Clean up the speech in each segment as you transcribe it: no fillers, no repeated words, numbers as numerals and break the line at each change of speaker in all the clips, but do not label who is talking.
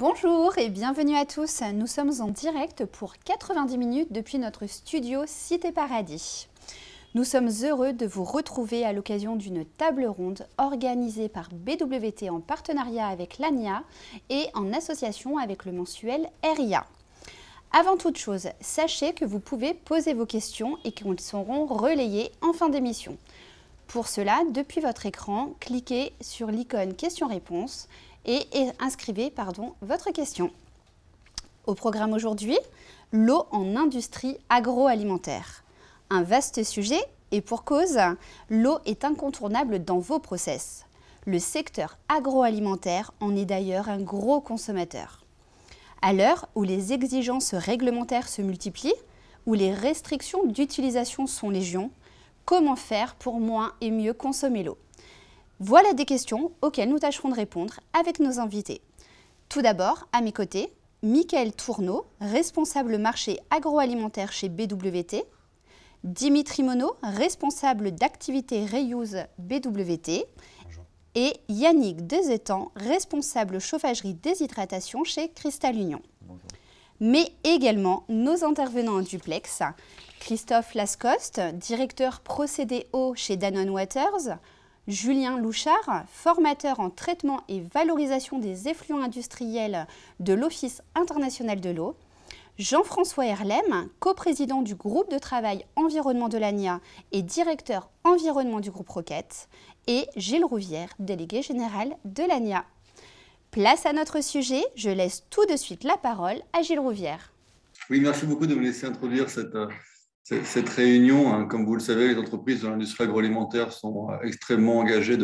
Bonjour et bienvenue à tous. Nous sommes en direct pour 90 minutes depuis notre studio Cité Paradis. Nous sommes heureux de vous retrouver à l'occasion d'une table ronde organisée par BWT en partenariat avec l'ANIA et en association avec le mensuel RIA. Avant toute chose, sachez que vous pouvez poser vos questions et qu'elles seront relayées en fin d'émission. Pour cela, depuis votre écran, cliquez sur l'icône questions-réponses et inscrivez votre question. Au programme aujourd'hui, l'eau en industrie agroalimentaire. Un vaste sujet et pour cause, l'eau est incontournable dans vos process. Le secteur agroalimentaire en est d'ailleurs un gros consommateur. À l'heure où les exigences réglementaires se multiplient, où les restrictions d'utilisation sont légion, comment faire pour moins et mieux consommer l'eau? Voilà des questions auxquelles nous tâcherons de répondre avec nos invités. Tout d'abord, à mes côtés, Mickaël Tourneau, responsable marché agroalimentaire chez BWT, Dimitri Monod, responsable d'activité Reuse BWT, bonjour, et Yannick Dezetan, responsable chauffagerie déshydratation chez Cristal Union. Bonjour. Mais également nos intervenants en duplex, Christophe Lascoste, directeur procédé eau chez Danone Waters, Julien Louchard, formateur en traitement et valorisation des effluents industriels de l'Office international de l'eau, Jean-François Herlem, coprésident du groupe de travail environnement de l'ANIA et directeur environnement du groupe Roquette, et Gilles Rouvière, délégué général de l'ANIA. Place à notre sujet, je laisse tout de suite la parole à Gilles Rouvière.
Oui, merci beaucoup de me laisser introduire cette réunion. Comme vous le savez, les entreprises de l'industrie agroalimentaire sont extrêmement engagées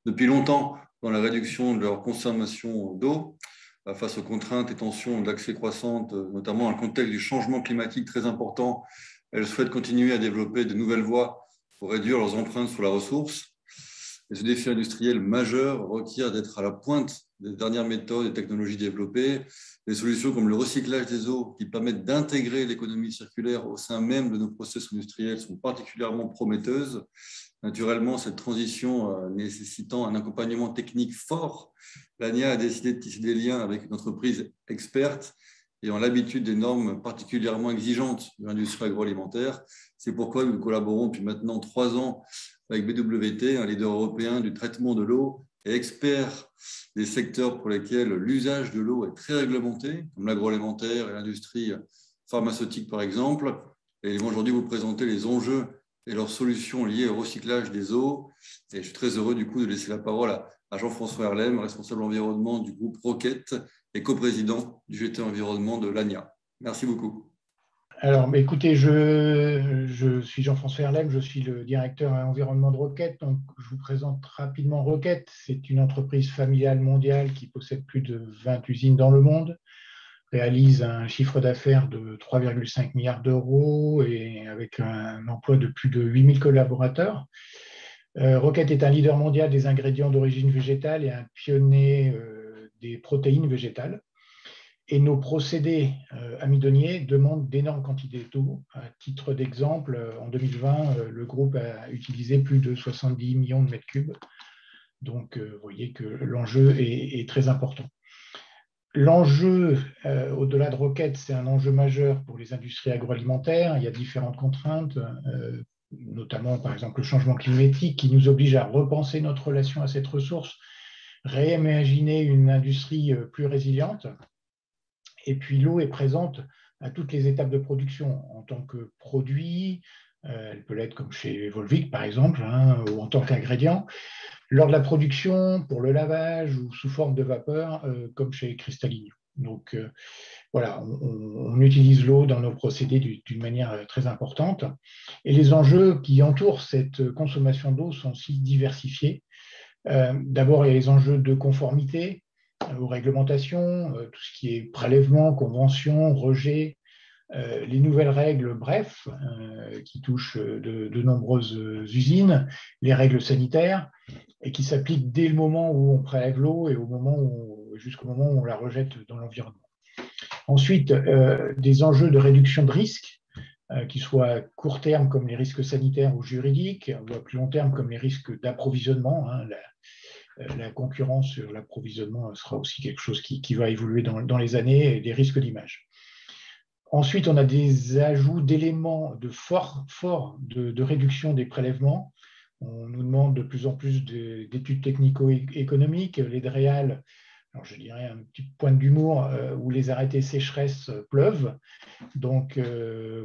depuis longtemps dans la réduction de leur consommation d'eau face aux contraintes et tensions d'accès croissantes, notamment dans le contexte du changement climatique très important. Elles souhaitent continuer à développer de nouvelles voies pour réduire leurs empreintes sur la ressource. Et ce défi industriel majeur requiert d'être à la pointe des dernières méthodes et technologies développées. Des solutions comme le recyclage des eaux qui permettent d'intégrer l'économie circulaire au sein même de nos processus industriels sont particulièrement prometteuses. Naturellement, cette transition nécessitant un accompagnement technique fort, l'ANIA a décidé de tisser des liens avec une entreprise experte ayant l'habitude des normes particulièrement exigeantes de l'industrie agroalimentaire. C'est pourquoi nous collaborons depuis maintenant 3 ans avec BWT, un leader européen du traitement de l'eau et expert des secteurs pour lesquels l'usage de l'eau est très réglementé, comme l'agroalimentaire et l'industrie pharmaceutique par exemple. Et ils vont aujourd'hui vous présenter les enjeux et leurs solutions liées au recyclage des eaux. Et je suis très heureux du coup de laisser la parole à Jean-François Herlem, responsable environnement du groupe Roquette et coprésident du GT Environnement de l'ANIA. Merci beaucoup.
Alors, écoutez, je suis Jean-François Herlem, je suis le directeur environnement de Roquette. Donc, je vous présente rapidement Roquette. C'est une entreprise familiale mondiale qui possède plus de 20 usines dans le monde, réalise un chiffre d'affaires de 3,5 milliards d'euros et avec un emploi de plus de 8000 collaborateurs. Roquette est un leader mondial des ingrédients d'origine végétale et un pionnier des protéines végétales. Et nos procédés amidonniers demandent d'énormes quantités d'eau. À titre d'exemple, en 2020, le groupe a utilisé plus de 70 millions de mètres cubes. Donc, vous voyez que l'enjeu est très important. L'enjeu, au-delà de Roquette, c'est un enjeu majeur pour les industries agroalimentaires. Il y a différentes contraintes, notamment, par exemple, le changement climatique qui nous oblige à repenser notre relation à cette ressource, réimaginer une industrie plus résiliente. Et puis, l'eau est présente à toutes les étapes de production, en tant que produit, elle peut l'être comme chez Volvic, par exemple, ou en tant qu'ingrédient, lors de la production, pour le lavage ou sous forme de vapeur, comme chez Cristal Union. Donc, voilà, on utilise l'eau dans nos procédés d'une manière très importante. Et les enjeux qui entourent cette consommation d'eau sont aussi diversifiés. D'abord, il y a les enjeux de conformité aux réglementations, tout ce qui est prélèvement, convention, rejet, les nouvelles règles, bref, qui touchent de nombreuses usines, les règles sanitaires, et qui s'appliquent dès le moment où on prélève l'eau et jusqu'au moment où on la rejette dans l'environnement. Ensuite, des enjeux de réduction de risques, qui soient à court terme comme les risques sanitaires ou juridiques, ou à plus long terme comme les risques d'approvisionnement, la concurrence sur l'approvisionnement sera aussi quelque chose qui va évoluer dans les années, et des risques d'image. Ensuite, on a des ajouts d'éléments forts de réduction des prélèvements. On nous demande de plus en plus d'études technico-économiques. Les DREAL, alors je dirais un petit point d'humour, où les arrêtés sécheresse pleuvent. Donc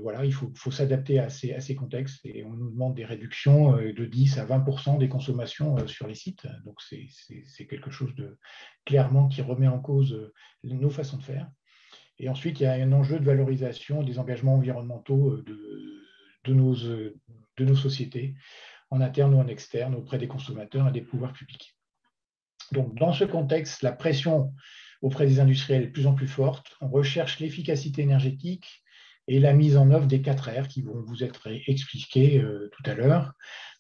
voilà, il faut s'adapter à ces contextes, et on nous demande des réductions de 10 à 20% des consommations sur les sites. Donc c'est quelque chose clairement qui remet en cause nos façons de faire. Et ensuite, il y a un enjeu de valorisation des engagements environnementaux de nos sociétés, en interne ou en externe, auprès des consommateurs et des pouvoirs publics. Donc, dans ce contexte, la pression auprès des industriels est de plus en plus forte. On recherche l'efficacité énergétique et la mise en œuvre des 4 R qui vont vous être expliqués tout à l'heure.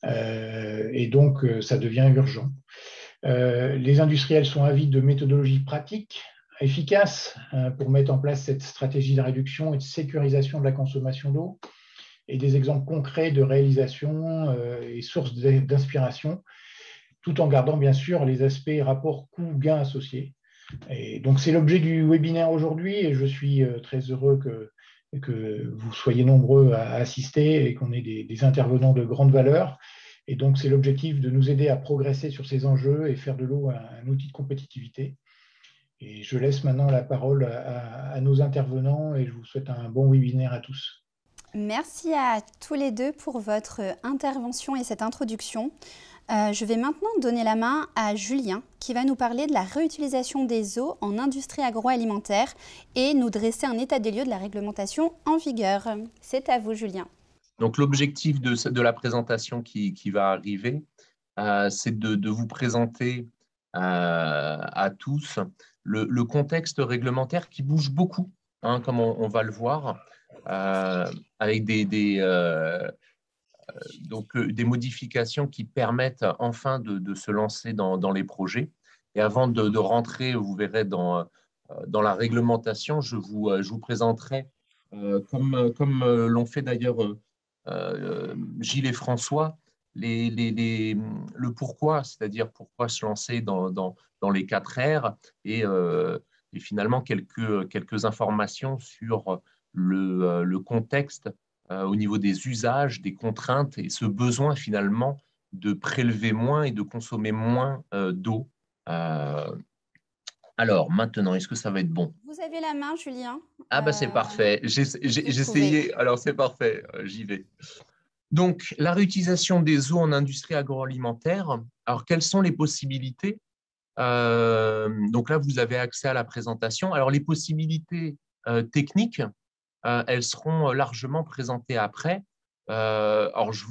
Et donc, ça devient urgent. Les industriels sont avides de méthodologies pratiques efficaces pour mettre en place cette stratégie de réduction et de sécurisation de la consommation d'eau, et des exemples concrets de réalisation et sources d'inspiration, tout en gardant bien sûr les aspects rapport coût-gain associés. Et donc c'est l'objet du webinaire aujourd'hui, et je suis très heureux que vous soyez nombreux à assister et qu'on ait des intervenants de grande valeur. Et donc c'est l'objectif de nous aider à progresser sur ces enjeux et faire de l'eau un outil de compétitivité. Et je laisse maintenant la parole à nos intervenants, et je vous souhaite un bon webinaire à tous.
Merci à tous les deux pour votre intervention et cette introduction. Je vais maintenant donner la main à Julien qui va nous parler de la réutilisation des eaux en industrie agroalimentaire et nous dresser un état des lieux de la réglementation en vigueur. C'est à vous, Julien.
Donc, l'objectif de la présentation qui va arriver, c'est de vous présenter à tous le contexte réglementaire qui bouge beaucoup, hein, comme on va le voir, avec des modifications qui permettent enfin de se lancer dans les projets. Et avant de rentrer, vous verrez, dans la réglementation, je vous présenterai, comme l'ont fait d'ailleurs Gilles et François, le pourquoi, c'est-à-dire pourquoi se lancer dans les 4 R, et finalement quelques informations sur le contexte au niveau des usages, des contraintes, et ce besoin finalement de prélever moins et de consommer moins d'eau. Alors maintenant, est-ce que ça va être bon?
Vous avez la main, Julien.
Ah bah c'est parfait, j'ai essayé, alors c'est parfait, j'y vais. Donc, la réutilisation des eaux en industrie agroalimentaire. Alors, quelles sont les possibilités? Donc là, vous avez accès à la présentation. Alors, les possibilités techniques, elles seront largement présentées après. Alors, je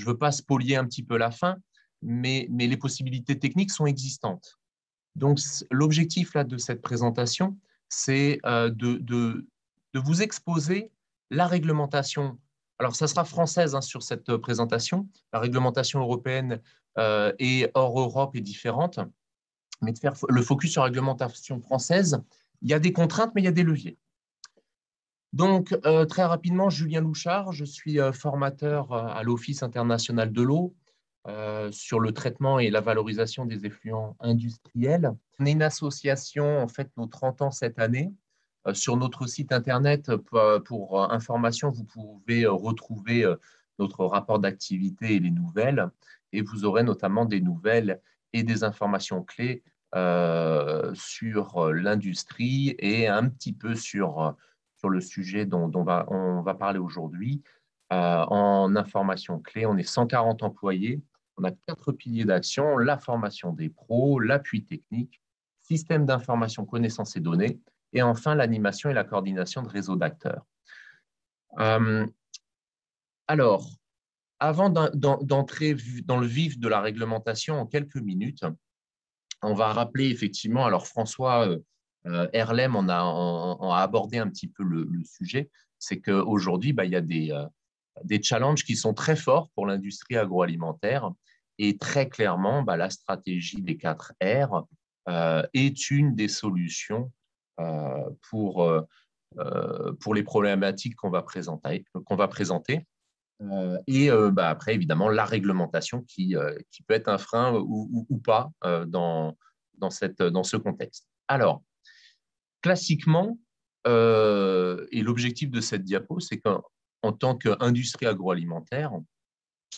veux pas spolier un petit peu la fin, mais les possibilités techniques sont existantes. Donc, l'objectif là de cette présentation, c'est de vous exposer la réglementation. Alors, ça sera française, hein, sur cette présentation. La réglementation européenne et hors Europe est différente, mais de faire le focus sur la réglementation française, il y a des contraintes, mais il y a des leviers. Donc, très rapidement, Julien Louchard, je suis formateur à l'Office international de l'eau sur le traitement et la valorisation des effluents industriels. On est une association, en fait, nos 30 ans cette année. Sur notre site internet, pour information, vous pouvez retrouver notre rapport d'activité et les nouvelles, et vous aurez notamment des nouvelles et des informations clés sur l'industrie et un petit peu sur le sujet dont on va parler aujourd'hui. En information clé, on est 140 employés, on a 4 piliers d'action: la formation des pros, l'appui technique, système d'information, connaissances et données, et enfin l'animation et la coordination de réseaux d'acteurs. Alors, avant d'entrer dans le vif de la réglementation en quelques minutes, on va rappeler effectivement, alors François Herlem on a abordé un petit peu le sujet, c'est qu'aujourd'hui, il y a des challenges qui sont très forts pour l'industrie agroalimentaire, et très clairement, la stratégie des 4 R est une des solutions pour les problématiques qu'on va présenter. Après, évidemment, la réglementation qui peut être un frein ou pas dans ce contexte. Alors, classiquement, et l'objectif de cette diapo, c'est qu'en tant qu'industrie agroalimentaire,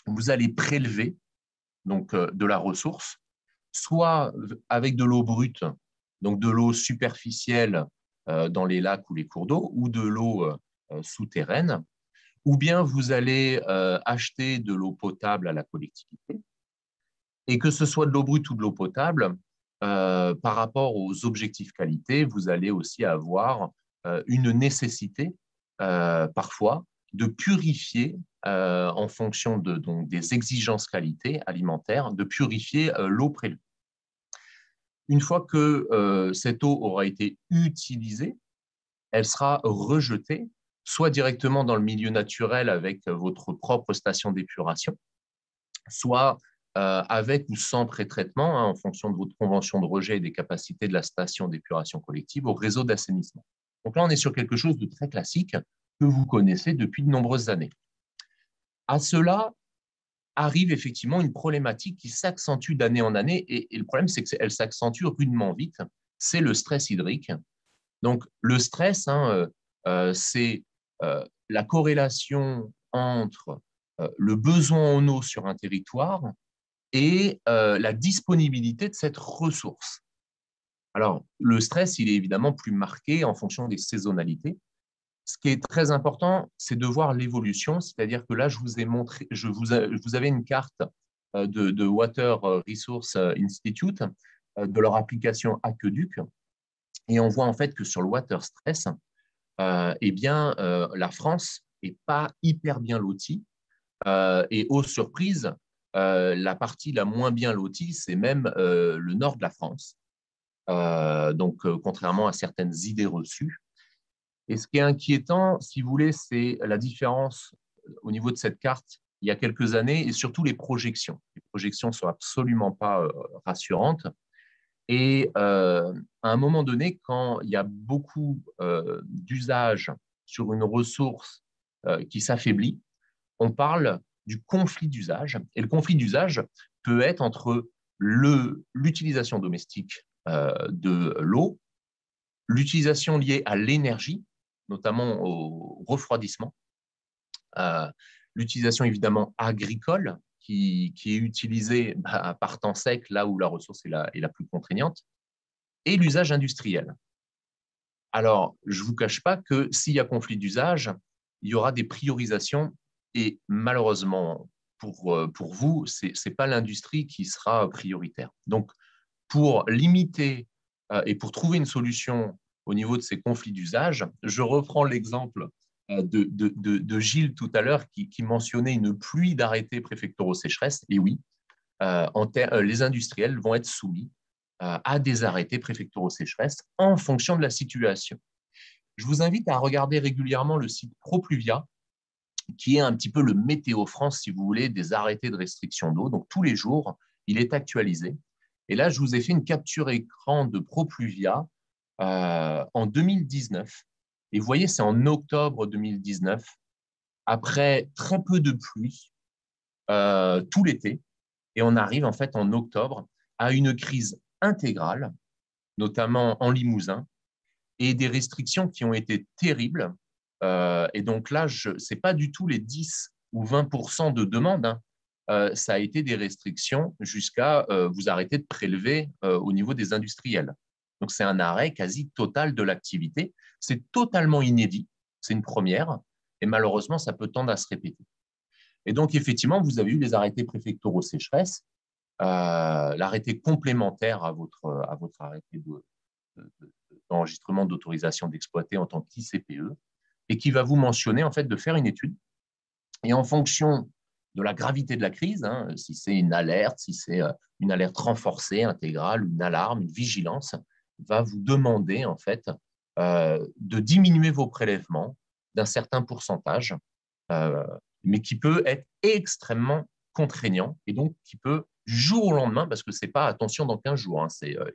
vous allez prélever donc, de la ressource, soit avec de l'eau brute, donc de l'eau superficielle dans les lacs ou les cours d'eau, ou de l'eau souterraine, ou bien vous allez acheter de l'eau potable à la collectivité. Et que ce soit de l'eau brute ou de l'eau potable, par rapport aux objectifs qualité, vous allez aussi avoir une nécessité, parfois, de purifier, en fonction donc, des exigences qualité alimentaire, de purifier l'eau prélevée. Une fois que cette eau aura été utilisée, elle sera rejetée, soit directement dans le milieu naturel avec votre propre station d'épuration, soit avec ou sans pré-traitement, en fonction de votre convention de rejet et des capacités de la station d'épuration collective, au réseau d'assainissement. Donc là, on est sur quelque chose de très classique que vous connaissez depuis de nombreuses années. À cela arrive effectivement une problématique qui s'accentue d'année en année, et le problème, c'est qu'elle s'accentue rudement vite, c'est le stress hydrique. Donc, le stress, c'est la corrélation entre le besoin en eau sur un territoire et la disponibilité de cette ressource. Alors, le stress, il est évidemment plus marqué en fonction des saisonnalités. Ce qui est très important, c'est de voir l'évolution, c'est-à-dire que là, je vous ai montré, vous avez une carte de Water Resource Institute, de leur application Aqueduc, et on voit en fait que sur le water stress, la France n'est pas hyper bien lotie, et aux surprises, la partie la moins bien lotie, c'est même le nord de la France. Contrairement à certaines idées reçues. Et ce qui est inquiétant, si vous voulez, c'est la différence au niveau de cette carte il y a quelques années et surtout les projections. Les projections ne sont absolument pas rassurantes. Et à un moment donné, quand il y a beaucoup d'usages sur une ressource qui s'affaiblit, on parle du conflit d'usage. Et le conflit d'usage peut être entre l'utilisation domestique de l'eau, l'utilisation liée à l'énergie, notamment au refroidissement, l'utilisation évidemment agricole qui est utilisée par temps sec, là où la ressource est la plus contraignante, et l'usage industriel. Alors, je ne vous cache pas que s'il y a conflit d'usage, il y aura des priorisations et malheureusement, pour vous, ce n'est pas l'industrie qui sera prioritaire. Donc, pour limiter et pour trouver une solution au niveau de ces conflits d'usage, je reprends l'exemple de Gilles tout à l'heure qui mentionnait une pluie d'arrêtés préfectoraux sécheresse. Et oui, les industriels vont être soumis à des arrêtés préfectoraux sécheresse en fonction de la situation. Je vous invite à regarder régulièrement le site ProPluvia, qui est un petit peu le Météo France, si vous voulez, des arrêtés de restriction d'eau. Donc, tous les jours, il est actualisé. Et là, je vous ai fait une capture écran de ProPluvia en 2019. Et vous voyez, c'est en octobre 2019, après très peu de pluie tout l'été. Et on arrive en fait en octobre à une crise intégrale, notamment en Limousin, et des restrictions qui ont été terribles. Et donc là, ce n'est pas du tout les 10 ou 20% de demande. Ça a été des restrictions jusqu'à vous arrêter de prélever au niveau des industriels. Donc, c'est un arrêt quasi total de l'activité. C'est totalement inédit. C'est une première. Et malheureusement, ça peut tendre à se répéter. Et donc, effectivement, vous avez eu les arrêtés préfectoraux sécheresse, l'arrêté complémentaire à votre arrêté d'enregistrement d'autorisation d'exploiter en tant qu'ICPE, et qui va vous mentionner en fait de faire une étude. Et en fonction de la gravité de la crise, si c'est une alerte, si c'est une alerte renforcée, intégrale, une alarme, une vigilance, va vous demander en fait de diminuer vos prélèvements d'un certain pourcentage, mais qui peut être extrêmement contraignant et donc qui peut, du jour au lendemain, parce que ce n'est pas attention dans 15 jours,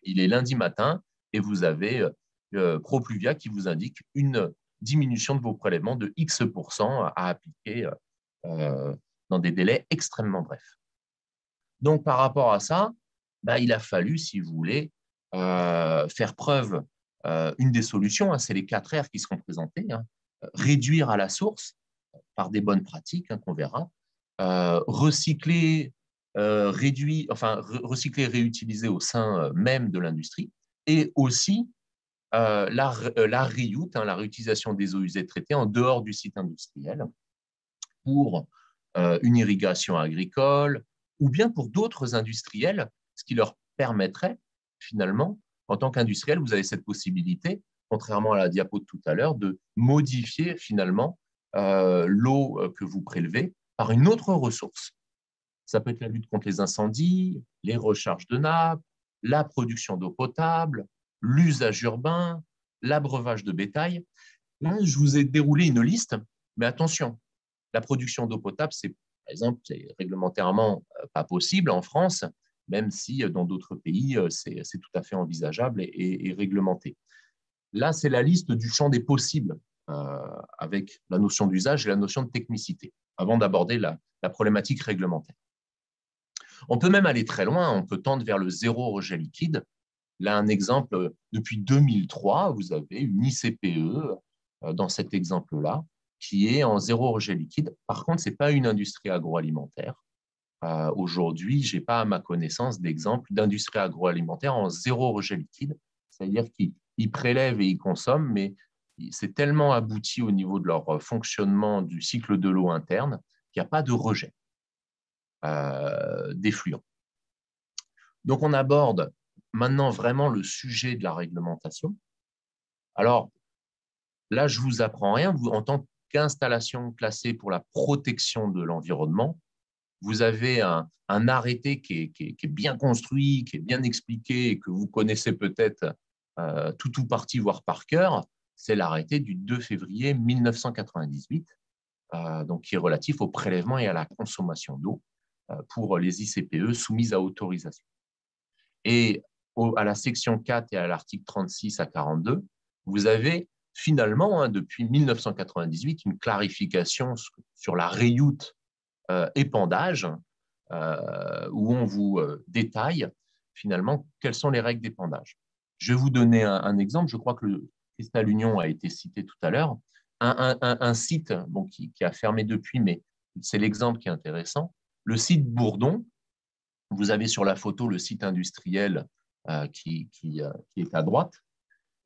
il est lundi matin et vous avez ProPluvia qui vous indique une diminution de vos prélèvements de X% à appliquer dans des délais extrêmement brefs. Donc, par rapport à ça, il a fallu, si vous voulez, faire preuve. Une des solutions, c'est les 4 R qui seront présentées. Réduire à la source par des bonnes pratiques qu'on verra. Recycler, recycler, réutiliser au sein même de l'industrie. Et aussi la reuse, la réutilisation des eaux usées traitées en dehors du site industriel pour une irrigation agricole ou bien pour d'autres industriels, ce qui leur permettrait finalement, en tant qu'industriel, vous avez cette possibilité, contrairement à la diapo de tout à l'heure, de modifier finalement l'eau que vous prélevez par une autre ressource. Ça peut être la lutte contre les incendies, les recharges de nappes, la production d'eau potable, l'usage urbain, l'abreuvage de bétail. Là, je vous ai déroulé une liste, mais attention, la production d'eau potable, c'est, par exemple, c'est réglementairement pas possible en France, même si dans d'autres pays, c'est tout à fait envisageable et réglementé. Là, c'est la liste du champ des possibles avec la notion d'usage et la notion de technicité, avant d'aborder la problématique réglementaire. On peut même aller très loin, on peut tendre vers le zéro rejet liquide. Là, un exemple, depuis 2003, vous avez une ICPE dans cet exemple-là, qui est en zéro rejet liquide. Par contre, ce n'est pas une industrie agroalimentaire. Aujourd'hui, je n'ai pas à ma connaissance d'exemple d'industrie agroalimentaire en zéro rejet liquide, c'est-à-dire qu'ils prélèvent et ils consomment, mais c'est tellement abouti au niveau de leur fonctionnement du cycle de l'eau interne qu'il n'y a pas de rejet d'effluents. Donc, on aborde maintenant vraiment le sujet de la réglementation. Alors, là, je ne vous apprends rien. Vous, en tant qu'installation classée pour la protection de l'environnement, vous avez un arrêté qui est bien construit, qui est bien expliqué et que vous connaissez peut-être tout ou partie, voire par cœur. C'est l'arrêté du 2 février 1998, donc qui est relatif au prélèvement et à la consommation d'eau pour les ICPE soumises à autorisation. Et à la section 4 et à l'article 36 à 42, vous avez finalement, depuis 1998, une clarification sur la reuse épandage, où on vous détaille finalement quelles sont les règles d'épandage. Je vais vous donner un exemple. Je crois que le Cristal Union a été cité tout à l'heure. Un site qui a fermé depuis, mais c'est l'exemple qui est intéressant. Le site Bourdon, vous avez sur la photo le site industriel qui est à droite,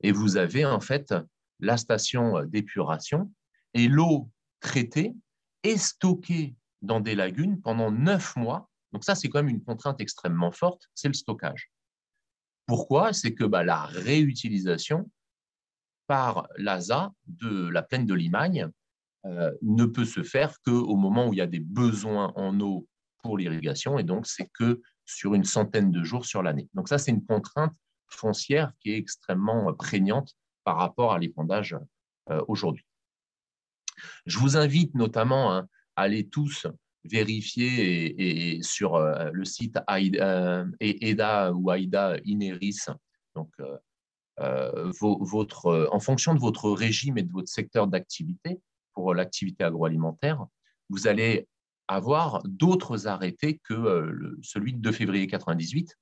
et vous avez en fait la station d'épuration, et l'eau traitée est stockée dans des lagunes pendant 9 mois. Donc ça, c'est quand même une contrainte extrêmement forte, c'est le stockage. Pourquoi? C'est que la réutilisation par l'ASA de la plaine de Limagne ne peut se faire qu'au moment où il y a des besoins en eau pour l'irrigation, et donc c'est que sur une centaine de jours sur l'année. Donc ça, c'est une contrainte foncière qui est extrêmement prégnante par rapport à l'épandage aujourd'hui. Je vous invite notamment à aller tous vérifier et sur le site EDA ou AIDA Ineris, donc en fonction de votre régime et de votre secteur d'activité, pour l'activité agroalimentaire, vous allez avoir d'autres arrêtés que celui de 2 février 98.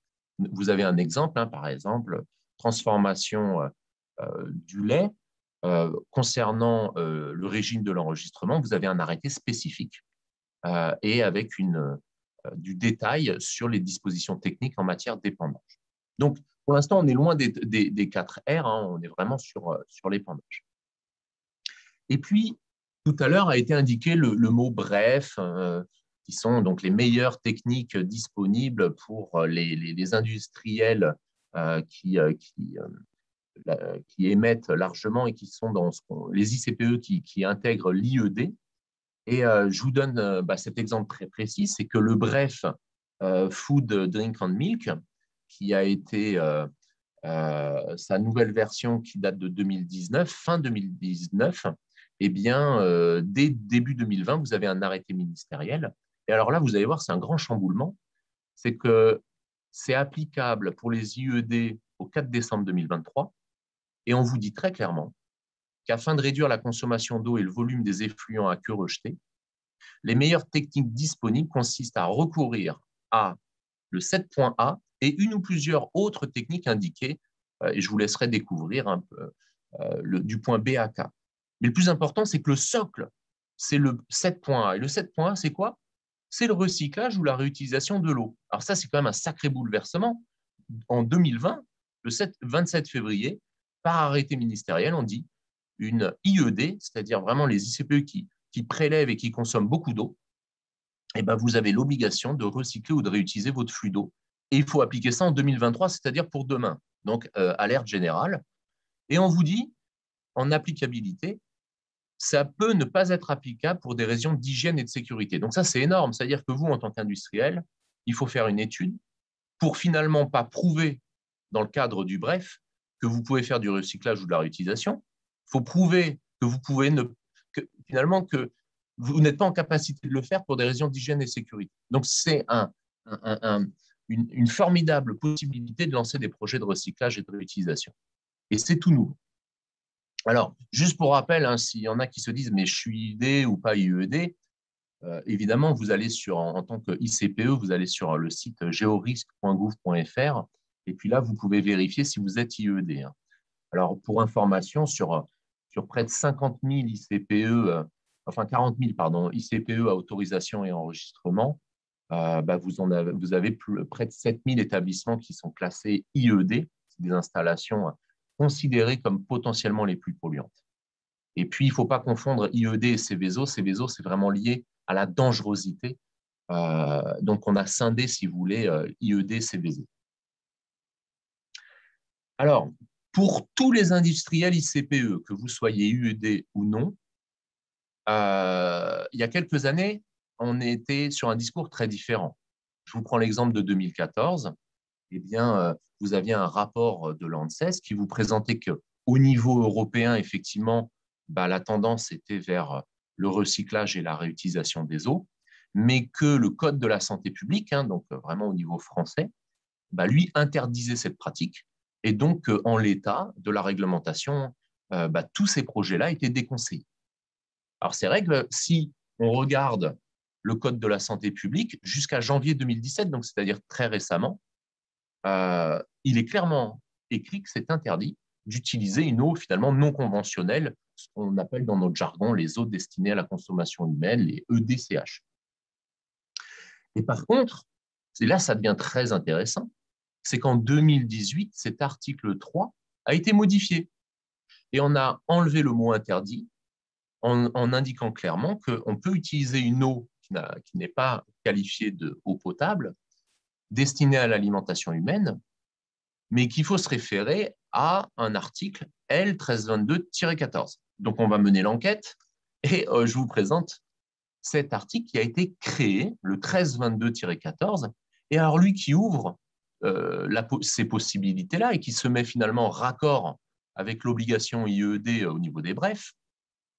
Vous avez un exemple, par exemple, transformation du lait. Concernant le régime de l'enregistrement, vous avez un arrêté spécifique et avec du détail sur les dispositions techniques en matière d'épandage. Donc, pour l'instant, on est loin des 4 R, on est vraiment sur l'épandage. Et puis, tout à l'heure a été indiqué le mot bref, qui sont donc les meilleures techniques disponibles pour les industriels qui émettent largement et qui sont dans les ICPE qui intègrent l'IED. Et je vous donne cet exemple très précis, c'est que le bref Food, Drink and Milk, qui a été sa nouvelle version qui date de 2019, fin 2019, eh bien, dès début 2020, vous avez un arrêté ministériel. Et alors là, vous allez voir, c'est un grand chamboulement. C'est que c'est applicable pour les IED au 4 décembre 2023. Et on vous dit très clairement qu'afin de réduire la consommation d'eau et le volume des effluents à queue rejetés, Les meilleures techniques disponibles consistent à recourir à le 7.A et une ou plusieurs autres techniques indiquées, et je vous laisserai découvrir un peu du point B à K. Mais le plus important, c'est que le socle, c'est le 7.A. Et le 7.A, c'est quoi? C'est le recyclage ou la réutilisation de l'eau. Alors ça, c'est quand même un sacré bouleversement. En 2020, le 27 février, par arrêté ministériel, on dit une IED, c'est-à-dire vraiment les ICPE qui prélèvent et qui consomment beaucoup d'eau, eh ben, vous avez l'obligation de recycler ou de réutiliser votre flux d'eau. Et il faut appliquer ça en 2023, c'est-à-dire pour demain. Donc, alerte générale. Et on vous dit, en applicabilité, ça peut ne pas être applicable pour des raisons d'hygiène et de sécurité. Donc ça, c'est énorme. C'est-à-dire que vous, en tant qu'industriel, il faut faire une étude pour finalement pas prouver, dans le cadre du bref, que vous pouvez faire du recyclage ou de la réutilisation. Il faut prouver que vous pouvez finalement que vous n'êtes pas en capacité de le faire pour des raisons d'hygiène et de sécurité. Donc c'est une formidable possibilité de lancer des projets de recyclage et de réutilisation. Et c'est tout nouveau. Alors, juste pour rappel, hein, s'il y en a qui se disent « mais je suis IED ou pas IED », évidemment, vous allez en tant que ICPE, vous allez sur le site georisque.gouv.fr et puis là, vous pouvez vérifier si vous êtes IED. Hein. Alors, pour information, sur près de 50 000 ICPE, enfin 40 000, pardon, ICPE à autorisation et enregistrement, vous avez près de 7 000 établissements qui sont classés IED, c'est des installations considérées comme potentiellement les plus polluantes. Et puis, il ne faut pas confondre IED et Seveso. Seveso, c'est vraiment lié à la dangerosité. Donc, on a scindé, si vous voulez, IED, Seveso. Alors, pour tous les industriels ICPE, que vous soyez IED ou non, il y a quelques années, on était sur un discours très différent. Je vous prends l'exemple de 2014. Eh bien, vous aviez un rapport de l'ANSES qui vous présentait qu'au niveau européen, effectivement, la tendance était vers le recyclage et la réutilisation des eaux, mais que le Code de la santé publique, hein, donc vraiment au niveau français, lui interdisait cette pratique. Et donc, en l'état de la réglementation, tous ces projets-là étaient déconseillés. Alors, c'est vrai que si on regarde le Code de la santé publique, jusqu'à janvier 2017, donc c'est-à-dire très récemment, il est clairement écrit que c'est interdit d'utiliser une eau finalement non conventionnelle, ce qu'on appelle dans notre jargon les eaux destinées à la consommation humaine, les EDCH. Et par contre, et là ça devient très intéressant, c'est qu'en 2018, cet article 3 a été modifié et on a enlevé le mot interdit en indiquant clairement qu'on peut utiliser une eau qui n'est pas qualifiée d'eau potable destinée à l'alimentation humaine, mais qu'il faut se référer à un article L1322-14. Donc, on va mener l'enquête et je vous présente cet article qui a été créé, le 1322-14, et alors lui qui ouvre ces possibilités-là et qui se met finalement en raccord avec l'obligation IED au niveau des brefs.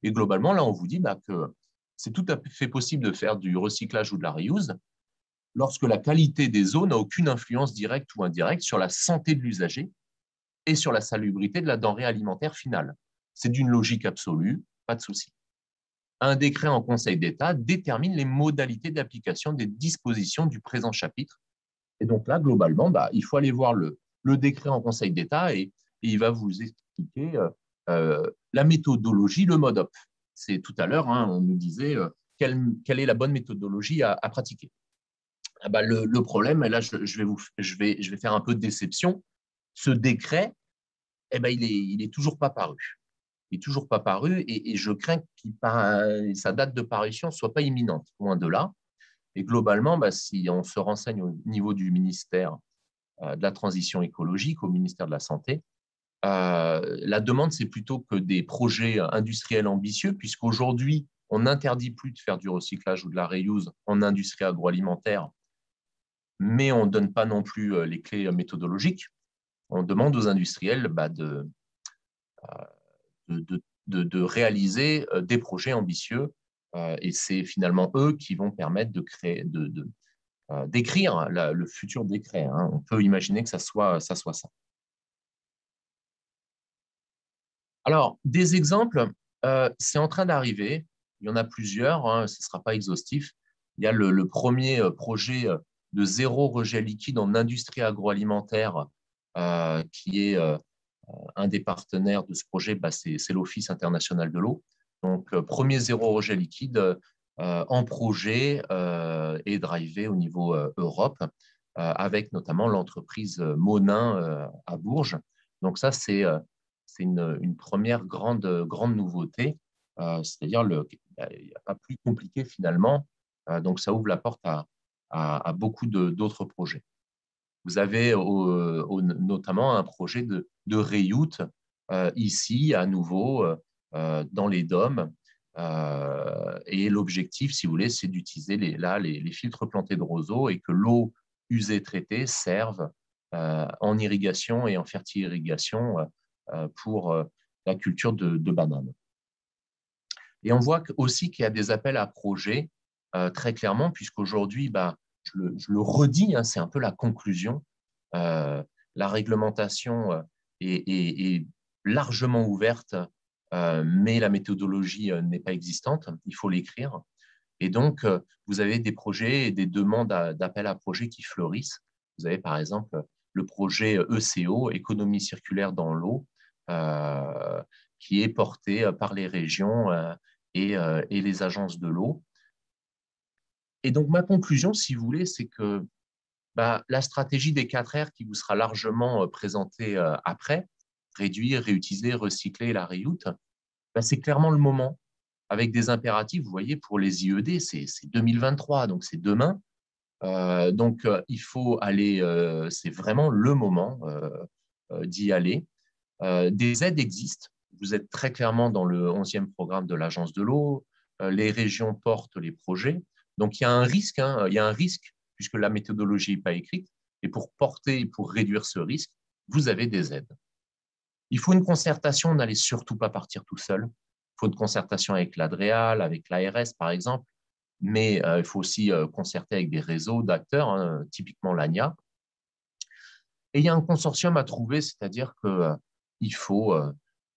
Et globalement, là, on vous dit que c'est tout à fait possible de faire du recyclage ou de la reuse lorsque la qualité des eaux n'a aucune influence directe ou indirecte sur la santé de l'usager et sur la salubrité de la denrée alimentaire finale. C'est d'une logique absolue, pas de souci. Un décret en Conseil d'État détermine les modalités d'application des dispositions du présent chapitre. Et donc là, globalement, il faut aller voir le décret en Conseil d'État et il va vous expliquer la méthodologie, le mode op. C'est tout à l'heure, hein, on nous disait quelle est la bonne méthodologie à pratiquer. Le problème, et là je vais faire un peu de déception, ce décret, il est toujours pas paru. Il n'est toujours pas paru et je crains que sa date de parution ne soit pas imminente, loin de là. Et globalement, si on se renseigne au niveau du ministère de la Transition écologique, au ministère de la Santé, la demande, c'est plutôt que des projets industriels ambitieux, puisqu'aujourd'hui, on n'interdit plus de faire du recyclage ou de la reuse en industrie agroalimentaire, mais on ne donne pas non plus les clés méthodologiques. On demande aux industriels de réaliser des projets ambitieux et c'est finalement eux qui vont permettre d'écrire le futur décret. Hein. On peut imaginer que ça soit ça. Alors, des exemples, c'est en train d'arriver. il y en a plusieurs, hein, ce ne sera pas exhaustif. Il y a le premier projet de zéro rejet liquide en industrie agroalimentaire, qui est un des partenaires de ce projet, c'est l'Office international de l'eau. Donc, premier zéro rejet liquide en projet et drivé au niveau Europe, avec notamment l'entreprise Monin à Bourges. Donc ça, c'est une première grande nouveauté, c'est-à-dire il n'y a pas plus compliqué finalement, donc ça ouvre la porte à beaucoup d'autres projets. Vous avez notamment un projet de reuse ici, à nouveau, dans les DOM. Et l'objectif, si vous voulez, c'est d'utiliser les filtres plantés de roseaux et que l'eau usée traitée serve en irrigation et en fertirrigation pour la culture de bananes. Et on voit aussi qu'il y a des appels à projets très clairement, puisqu'aujourd'hui, je le redis, hein, c'est un peu la conclusion. La réglementation est largement ouverte, mais la méthodologie n'est pas existante, il faut l'écrire. Et donc, vous avez des projets et des demandes d'appel à projets qui fleurissent. Vous avez par exemple le projet ECO, économie circulaire dans l'eau, qui est porté par les régions et les agences de l'eau. Et donc, ma conclusion, si vous voulez, c'est que la stratégie des 4 R qui vous sera largement présentée après, réduire, réutiliser, recycler, la reuse, c'est clairement le moment, avec des impératifs. Vous voyez, pour les IED, c'est 2023, donc c'est demain. Donc, il faut aller, c'est vraiment le moment d'y aller. Des aides existent. Vous êtes très clairement dans le 11e programme de l'Agence de l'eau. Les régions portent les projets. Donc, il y a un risque, hein, il y a un risque puisque la méthodologie n'est pas écrite. Et pour porter, pour réduire ce risque, vous avez des aides. Il faut une concertation, n'allez surtout pas partir tout seul. Il faut une concertation avec l'ADREAL, avec l'ARS par exemple, mais il faut aussi concerter avec des réseaux d'acteurs, hein, typiquement l'ANIA. Et il y a un consortium à trouver, c'est-à-dire qu'il faut,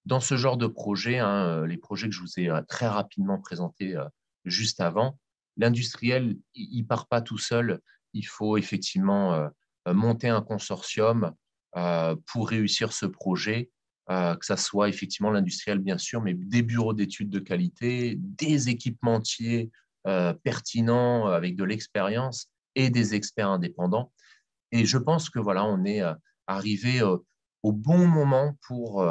dans ce genre de projet, hein, les projets que je vous ai très rapidement présentés juste avant, l'industriel, il ne part pas tout seul. Il faut effectivement monter un consortium pour réussir ce projet, que ce soit effectivement l'industriel, bien sûr, mais des bureaux d'études de qualité, des équipementiers pertinents avec de l'expérience et des experts indépendants. Et je pense que voilà, on est arrivé au bon moment pour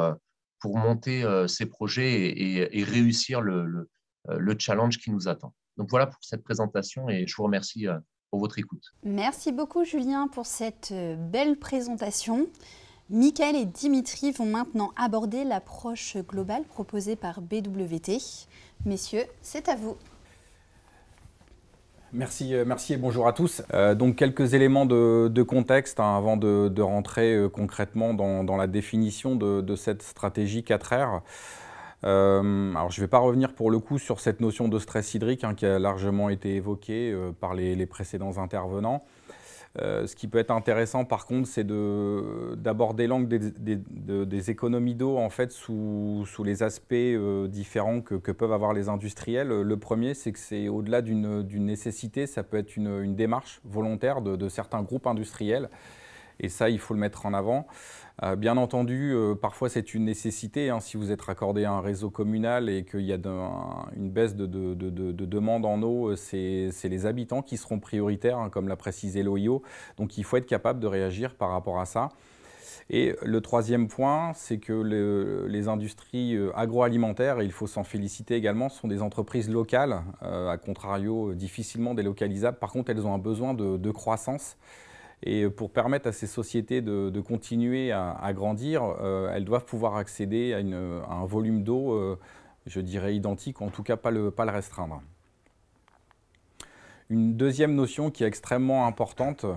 monter ces projets et réussir le challenge qui nous attend. Donc voilà pour cette présentation et je vous remercie pour votre écoute.
Merci beaucoup Julien pour cette belle présentation. Michael et Dimitri vont maintenant aborder l'approche globale proposée par BWT. Messieurs, c'est à vous.
Merci et bonjour à tous. Donc quelques éléments de contexte hein, avant de rentrer concrètement dans la définition de cette stratégie 4R. Alors je ne vais pas revenir pour le coup sur cette notion de stress hydrique hein, qui a largement été évoquée par les précédents intervenants. Ce qui peut être intéressant par contre, c'est d'aborder l'angle des économies d'eau en fait, sous les aspects différents que peuvent avoir les industriels. Le premier, c'est que c'est au-delà d'une nécessité, ça peut être une démarche volontaire de certains groupes industriels. Et ça, il faut le mettre en avant. Bien entendu, parfois c'est une nécessité. Hein, si vous êtes raccordé à un réseau communal et qu'il y a une baisse de demande en eau, c'est les habitants qui seront prioritaires, hein, comme l'a précisé l'OIO. Donc il faut être capable de réagir par rapport à ça. Et le troisième point, c'est que les industries agroalimentaires, et il faut s'en féliciter également, sont des entreprises locales, à contrario difficilement délocalisables. Par contre, elles ont un besoin de croissance. Et pour permettre à ces sociétés de continuer à grandir, elles doivent pouvoir accéder à un volume d'eau, je dirais identique, ou en tout cas pas le restreindre. Une deuxième notion qui est extrêmement importante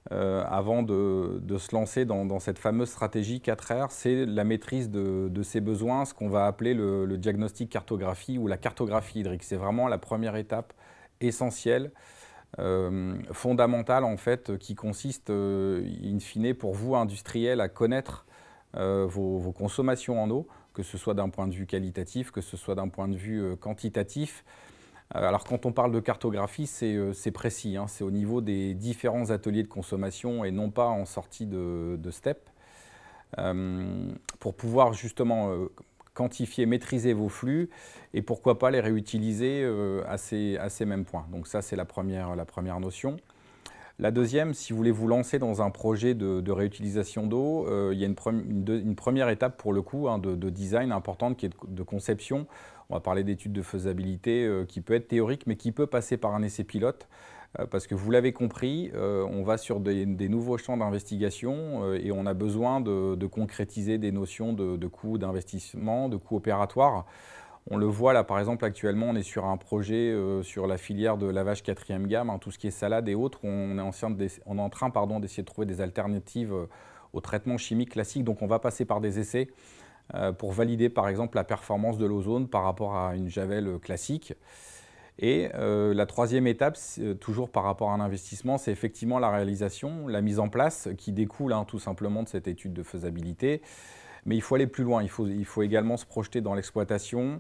avant de se lancer dans cette fameuse stratégie 4R, c'est la maîtrise de ses besoins, ce qu'on va appeler le diagnostic cartographie ou la cartographie hydrique. C'est vraiment la première étape essentielle, fondamentale en fait, qui consiste in fine pour vous industriels à connaître vos consommations en eau, que ce soit d'un point de vue qualitatif, que ce soit d'un point de vue quantitatif. Alors quand on parle de cartographie, c'est précis, hein, c'est au niveau des différents ateliers de consommation et non pas en sortie de STEP, pour pouvoir justement quantifier, maîtriser vos flux et pourquoi pas les réutiliser à ces mêmes points. Donc ça, c'est la première notion. La deuxième, si vous voulez vous lancer dans un projet de réutilisation d'eau, il y a une première étape pour le coup hein, de design importante qui est de conception. On va parler d'études de faisabilité qui peut être théorique mais qui peut passer par un essai pilote. Parce que vous l'avez compris, on va sur des nouveaux champs d'investigation et on a besoin de concrétiser des notions de coûts d'investissement, de coûts opératoires. On le voit là, par exemple, actuellement, on est sur un projet sur la filière de lavage 4e gamme, hein, tout ce qui est salade et autres. On est en train d'essayer de trouver des alternatives au traitement chimique classique. Donc on va passer par des essais pour valider, par exemple, la performance de l'ozone par rapport à une javel classique. Et la troisième étape, toujours par rapport à un investissement, c'est effectivement la réalisation, la mise en place qui découle hein, tout simplement de cette étude de faisabilité. Mais il faut aller plus loin, il faut également se projeter dans l'exploitation,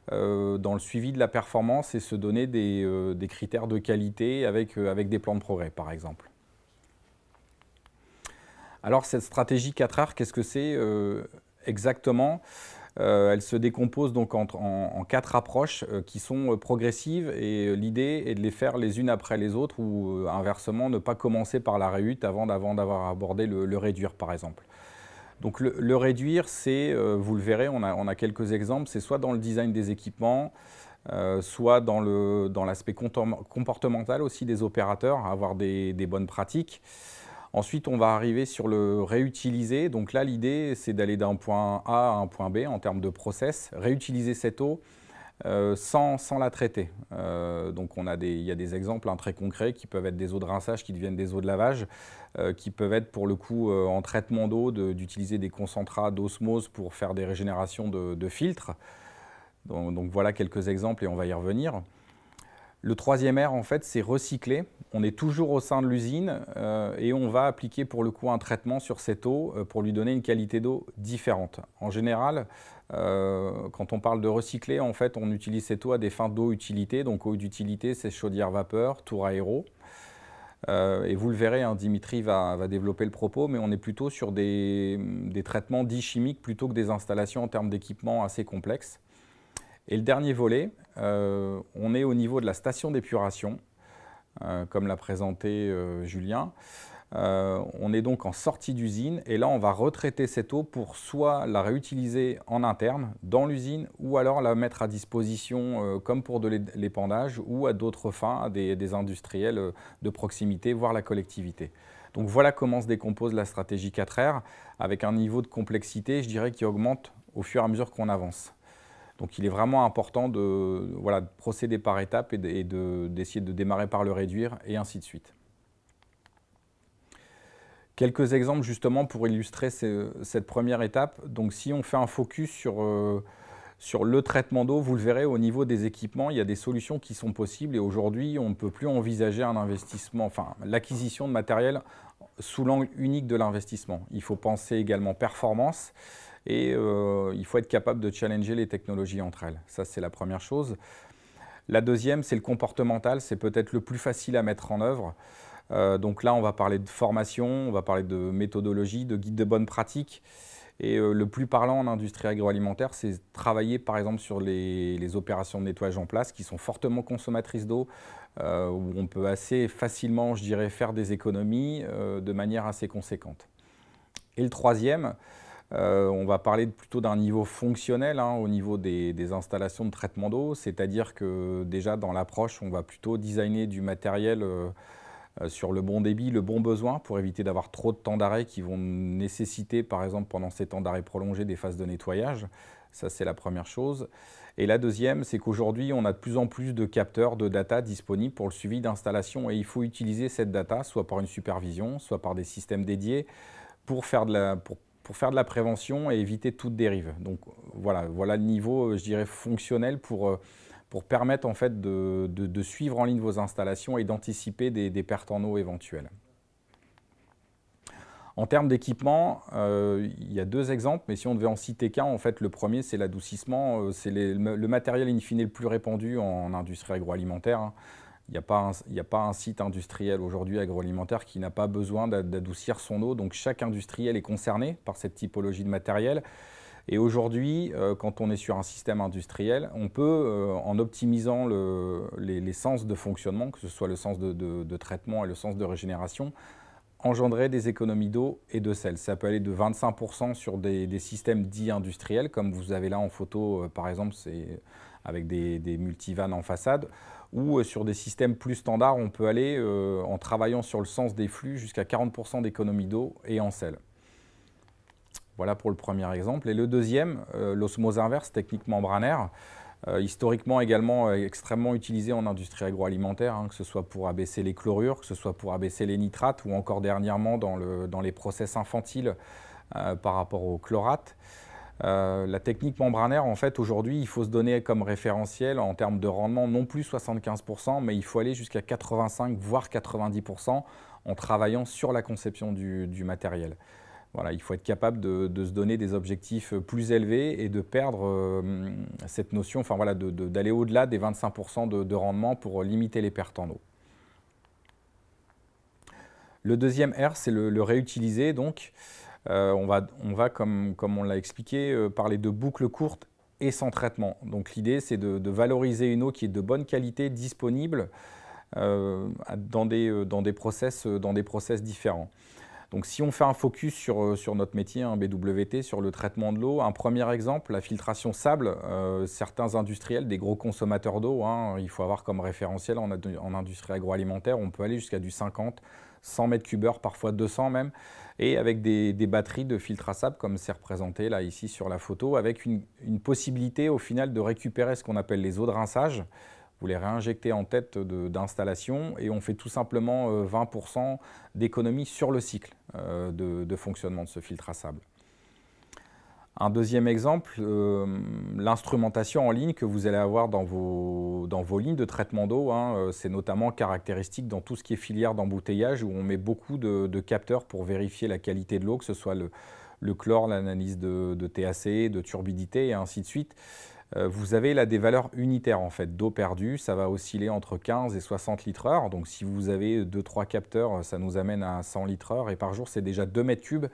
dans le suivi de la performance et se donner des critères de qualité avec des plans de progrès, par exemple. Alors cette stratégie 4R, qu'est-ce que c'est exactement ? Elle se décompose donc en 4 approches qui sont progressives et l'idée est de les faire les unes après les autres ou inversement ne pas commencer par la réhute avant d'avoir abordé le réduire par exemple. Donc le réduire, c'est, vous le verrez, on a quelques exemples, c'est soit dans le design des équipements, soit dans l'aspect comportemental aussi des opérateurs, avoir des bonnes pratiques. Ensuite, on va arriver sur le réutiliser. Donc là, l'idée, c'est d'aller d'un point A à un point B en termes de process, réutiliser cette eau sans la traiter. Donc il y a des exemples très concrets qui peuvent être des eaux de rinçage qui deviennent des eaux de lavage, qui peuvent être pour le coup en traitement d'eau, d'utiliser des concentrats d'osmose pour faire des régénérations de filtres. Donc voilà quelques exemples et on va y revenir. Le troisième R, en fait, c'est recycler. On est toujours au sein de l'usine et on va appliquer pour le coup un traitement sur cette eau pour lui donner une qualité d'eau différente. En général, quand on parle de recycler, en fait, on utilise cette eau à des fins d'eau utilité. Donc eau d'utilité, c'est chaudière vapeur, tour aéro. Et vous le verrez, hein, Dimitri va développer le propos, mais on est plutôt sur des traitements dits chimiques plutôt que des installations en termes d'équipement assez complexes. Et le dernier volet, on est au niveau de la station d'épuration, comme l'a présenté Julien. On est donc en sortie d'usine et là on va retraiter cette eau pour soit la réutiliser en interne dans l'usine ou alors la mettre à disposition comme pour de l'épandage ou à d'autres fins, à des industriels de proximité, voire la collectivité. Donc voilà comment se décompose la stratégie 4R avec un niveau de complexité, je dirais, qui augmente au fur et à mesure qu'on avance. Donc il est vraiment important de procéder par étapes et d'essayer de démarrer par le réduire et ainsi de suite. Quelques exemples justement pour illustrer cette première étape. Donc si on fait un focus sur le traitement d'eau, vous le verrez au niveau des équipements, il y a des solutions qui sont possibles et aujourd'hui on ne peut plus envisager un investissement, enfin l'acquisition de matériel sous l'angle unique de l'investissement. Il faut penser également performance. Et il faut être capable de challenger les technologies entre elles. Ça, c'est la première chose. La deuxième, c'est le comportemental. C'est peut-être le plus facile à mettre en œuvre. Donc là, on va parler de formation, on va parler de méthodologie, de guide de bonne pratique. Et le plus parlant en industrie agroalimentaire, c'est travailler par exemple sur les opérations de nettoyage en place qui sont fortement consommatrices d'eau, où on peut assez facilement, je dirais, faire des économies de manière assez conséquente. Et le troisième, on va parler plutôt d'un niveau fonctionnel hein, au niveau des installations de traitement d'eau, c'est-à-dire que déjà dans l'approche, on va plutôt designer du matériel sur le bon débit, le bon besoin pour éviter d'avoir trop de temps d'arrêt qui vont nécessiter par exemple pendant ces temps d'arrêt prolongés des phases de nettoyage. Ça c'est la première chose. Et la deuxième, c'est qu'aujourd'hui on a de plus en plus de capteurs de data disponibles pour le suivi d'installation et il faut utiliser cette data soit par une supervision, soit par des systèmes dédiés pour faire de la prévention et éviter toute dérive. Donc voilà le niveau, je dirais, fonctionnel pour permettre en fait de suivre en ligne vos installations et d'anticiper des pertes en eau éventuelles. En termes d'équipement, il y a 2 exemples, mais si on devait en citer qu'un, en fait, le premier, c'est l'adoucissement. C'est le matériel in fine le plus répandu en industrie agroalimentaire, hein. Il n'y a pas un site industriel aujourd'hui agroalimentaire qui n'a pas besoin d'adoucir son eau. Donc chaque industriel est concerné par cette typologie de matériel. Et aujourd'hui, quand on est sur un système industriel, on peut, en optimisant les sens de fonctionnement, que ce soit le sens de traitement et le sens de régénération, engendrer des économies d'eau et de sel. Ça peut aller de 25% sur des systèmes dits industriels, comme vous avez là en photo, par exemple, c'est avec des multivannes en façade, ou sur des systèmes plus standards, on peut aller, en travaillant sur le sens des flux, jusqu'à 40% d'économie d'eau et en sel. Voilà pour le premier exemple. Et le deuxième, l'osmose inverse, technique membranaire, historiquement également extrêmement utilisé en industrie agroalimentaire, hein, que ce soit pour abaisser les chlorures, que ce soit pour abaisser les nitrates, ou encore dernièrement dans les process infantiles par rapport au chlorate. La technique membranaire, en fait, aujourd'hui, il faut se donner comme référentiel en termes de rendement non plus 75%, mais il faut aller jusqu'à 85, voire 90% en travaillant sur la conception du matériel. Voilà, il faut être capable de se donner des objectifs plus élevés et de perdre cette notion, enfin voilà, d'aller au-delà des 25% de rendement pour limiter les pertes en eau. Le deuxième R, c'est le réutiliser. Donc, on va comme on l'a expliqué, parler de boucles courtes et sans traitement. Donc, l'idée, c'est de valoriser une eau qui est de bonne qualité, disponible dans des process différents. Donc, si on fait un focus sur notre métier, hein, BWT, sur le traitement de l'eau, un premier exemple, la filtration sable. Certains industriels, des gros consommateurs d'eau, hein, il faut avoir comme référentiel en industrie agroalimentaire, on peut aller jusqu'à du 50, 100 mètres cubes heure, parfois 200 même, et avec des batteries de filtre à sable, comme c'est représenté là ici sur la photo, avec une possibilité au final de récupérer ce qu'on appelle les eaux de rinçage. Vous les réinjectez en tête d'installation et on fait tout simplement 20% d'économie sur le cycle de fonctionnement de ce filtre à sable. Un deuxième exemple, l'instrumentation en ligne que vous allez avoir dans vos lignes de traitement d'eau, hein, c'est notamment caractéristique dans tout ce qui est filière d'embouteillage où on met beaucoup de capteurs pour vérifier la qualité de l'eau, que ce soit le chlore, l'analyse de TAC, de turbidité et ainsi de suite. Vous avez là des valeurs unitaires en fait d'eau perdue, ça va osciller entre 15 et 60 litres heure. Donc si vous avez 2-3 capteurs, ça nous amène à 100 litres heure et par jour c'est déjà 2 mètres cubes.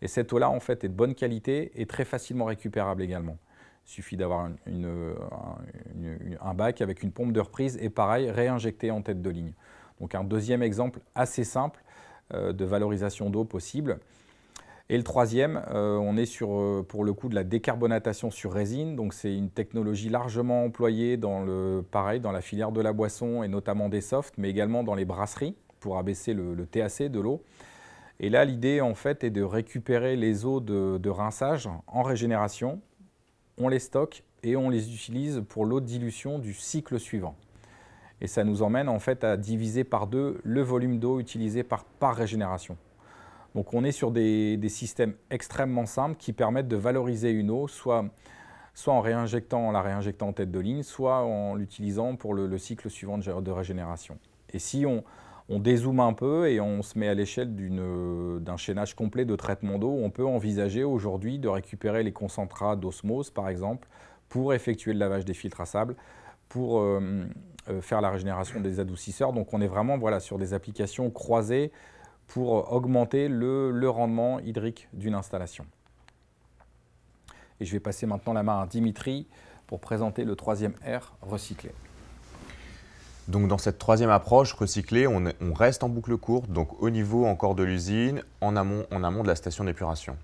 Et cette eau-là en fait est de bonne qualité et très facilement récupérable également. Il suffit d'avoir un bac avec une pompe de reprise et pareil réinjecté en tête de ligne. Donc un deuxième exemple assez simple de valorisation d'eau possible. Et le troisième, on est sur, pour le coup, de la décarbonatation sur résine. Donc, c'est une technologie largement employée dans la filière de la boisson et notamment des softs, mais également dans les brasseries pour abaisser le TAC de l'eau. Et là, l'idée, en fait, est de récupérer les eaux de rinçage en régénération. On les stocke et on les utilise pour l'eau de dilution du cycle suivant. Et ça nous emmène, en fait, à diviser par 2 le volume d'eau utilisé par régénération. Donc on est sur des systèmes extrêmement simples qui permettent de valoriser une eau, soit en la réinjectant en tête de ligne, soit en l'utilisant pour le cycle suivant de régénération. Et si on dézoome un peu et on se met à l'échelle d'un chaînage complet de traitement d'eau, on peut envisager aujourd'hui de récupérer les concentrats d'osmose, par exemple, pour effectuer le lavage des filtres à sable, pour faire la régénération des adoucisseurs. Donc on est vraiment sur des applications croisées pour augmenter le rendement hydrique d'une installation. Et je vais passer maintenant la main à Dimitri pour présenter le troisième R, recycler.
Donc dans cette troisième approche, recycler, on reste en boucle courte, donc au niveau encore de l'usine, en amont de la station d'épuration.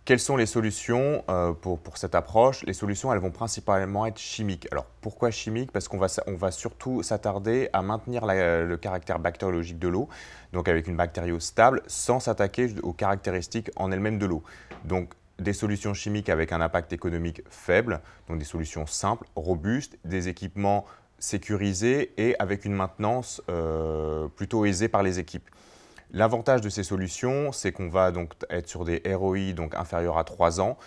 Quelles sont les solutions pour cette approche? Les solutions, elles vont principalement être chimiques. Alors pourquoi chimiques? Parce qu'on va surtout s'attarder à maintenir le caractère bactériologique de l'eau, donc avec une bactério stable, sans s'attaquer aux caractéristiques en elles-mêmes de l'eau. Donc des solutions chimiques avec un impact économique faible, donc des solutions simples, robustes, des équipements sécurisés et avec une maintenance plutôt aisée par les équipes. L'avantage de ces solutions, c'est qu'on va donc être sur des ROI donc inférieurs à 3 ans,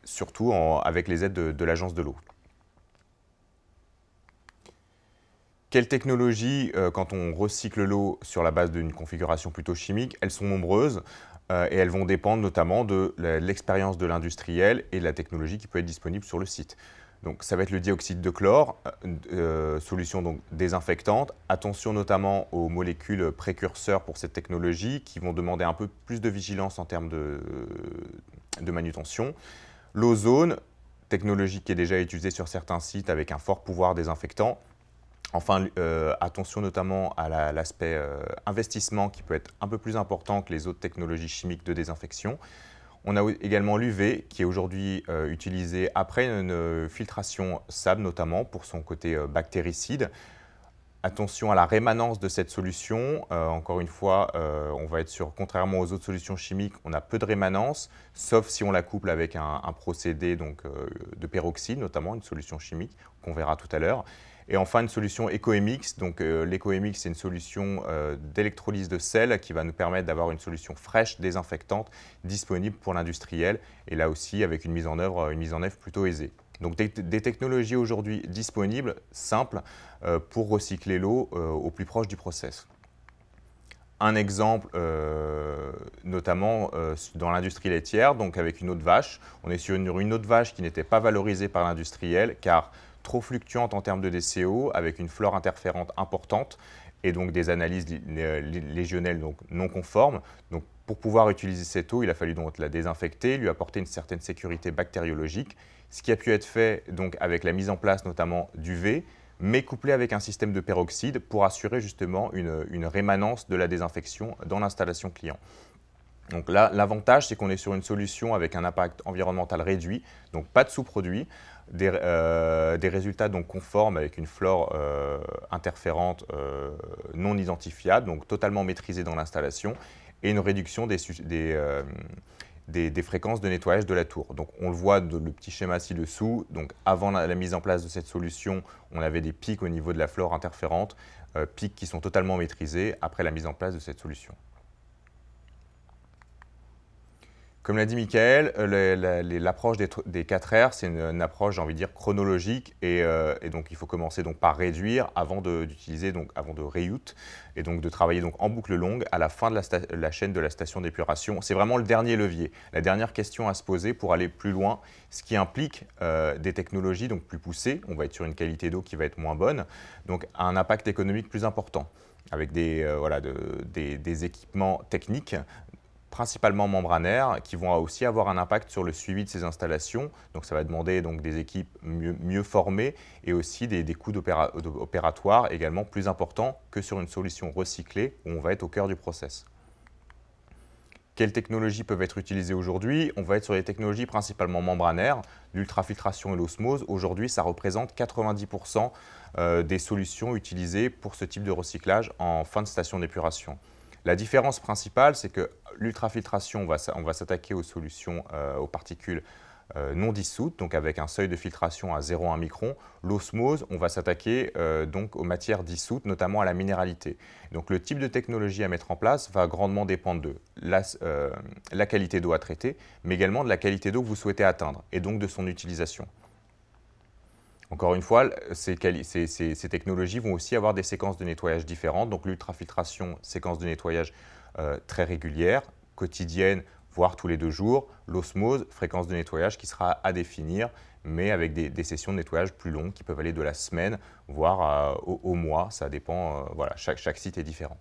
surtout avec les aides de l'Agence de l'eau. Quelles technologies, quand on recycle l'eau sur la base d'une configuration plutôt chimique, elles sont nombreuses et elles vont dépendre notamment de l'expérience de l'industriel et de la technologie qui peut être disponible sur le site. Donc ça va être le dioxyde de chlore, solution donc désinfectante. Attention notamment aux molécules précurseurs pour cette technologie qui vont demander un peu plus de vigilance en termes de manutention. L'ozone, technologie qui est déjà utilisée sur certains sites avec un fort pouvoir désinfectant. Enfin, attention notamment à l'aspect investissement qui peut être un peu plus important que les autres technologies chimiques de désinfection. On a également l'UV qui est aujourd'hui utilisé après une filtration sable notamment pour son côté bactéricide. Attention à la rémanence de cette solution. Encore une fois, on va être sur, contrairement aux autres solutions chimiques, on a peu de rémanence, sauf si on la couple avec un procédé donc, de peroxyde, notamment une solution chimique qu'on verra tout à l'heure. Et enfin, une solution EcoEmix. Donc, l'EcoEmix, c'est une solution d'électrolyse de sel qui va nous permettre d'avoir une solution fraîche, désinfectante, disponible pour l'industriel. Et là aussi, avec une mise en œuvre plutôt aisée. Donc, des technologies aujourd'hui disponibles, simples, pour recycler l'eau au plus proche du process. Un exemple, notamment dans l'industrie laitière, donc avec une eau de vache. On est sur une eau de vache qui n'était pas valorisée par l'industriel, car trop fluctuante en termes de DCO, avec une flore interférente importante et donc des analyses légionnelles donc non conformes. Donc, pour pouvoir utiliser cette eau, il a fallu donc la désinfecter, lui apporter une certaine sécurité bactériologique, ce qui a pu être fait donc avec la mise en place notamment d'UV, mais couplé avec un système de peroxyde pour assurer justement une rémanence de la désinfection dans l'installation client. Donc là, l'avantage, c'est qu'on est sur une solution avec un impact environnemental réduit, donc pas de sous-produits, des résultats donc conformes avec une flore interférente non identifiable, donc totalement maîtrisée dans l'installation, et une réduction des fréquences de nettoyage de la tour. Donc on le voit dans le petit schéma ci-dessous. Donc avant la mise en place de cette solution, on avait des pics au niveau de la flore interférente, pics qui sont totalement maîtrisés après la mise en place de cette solution. Comme l'a dit Michael, l'approche des 4 R, c'est une approche, j'ai envie de dire, chronologique et donc il faut commencer donc par réduire avant d'utiliser, avant de reroute et donc de travailler donc en boucle longue à la fin de la chaîne de la station d'épuration. C'est vraiment le dernier levier, la dernière question à se poser pour aller plus loin, ce qui implique des technologies donc plus poussées. On va être sur une qualité d'eau qui va être moins bonne, donc un impact économique plus important avec des équipements techniques, principalement membranaires, qui vont aussi avoir un impact sur le suivi de ces installations. Donc ça va demander donc, des équipes mieux formées et aussi des coûts opératoires également plus importants que sur une solution recyclée où on va être au cœur du process. Quelles technologies peuvent être utilisées aujourd'hui? On va être sur des technologies principalement membranaires, l'ultrafiltration et l'osmose. Aujourd'hui, ça représente 90% des solutions utilisées pour ce type de recyclage en fin de station d'épuration. La différence principale, c'est que l'ultrafiltration, on va s'attaquer aux solutions, aux particules non dissoutes, donc avec un seuil de filtration à 0,1 micron. L'osmose, on va s'attaquer donc aux matières dissoutes, notamment à la minéralité. Donc le type de technologie à mettre en place va grandement dépendre de la qualité d'eau à traiter, mais également de la qualité d'eau que vous souhaitez atteindre, et donc de son utilisation. Encore une fois, ces technologies vont aussi avoir des séquences de nettoyage différentes. Donc l'ultrafiltration, séquence de nettoyage très régulière, quotidienne, voire tous les 2 jours. L'osmose, fréquence de nettoyage qui sera à définir, mais avec des sessions de nettoyage plus longues qui peuvent aller de la semaine, voire au mois. Ça dépend, voilà, chaque site est différent.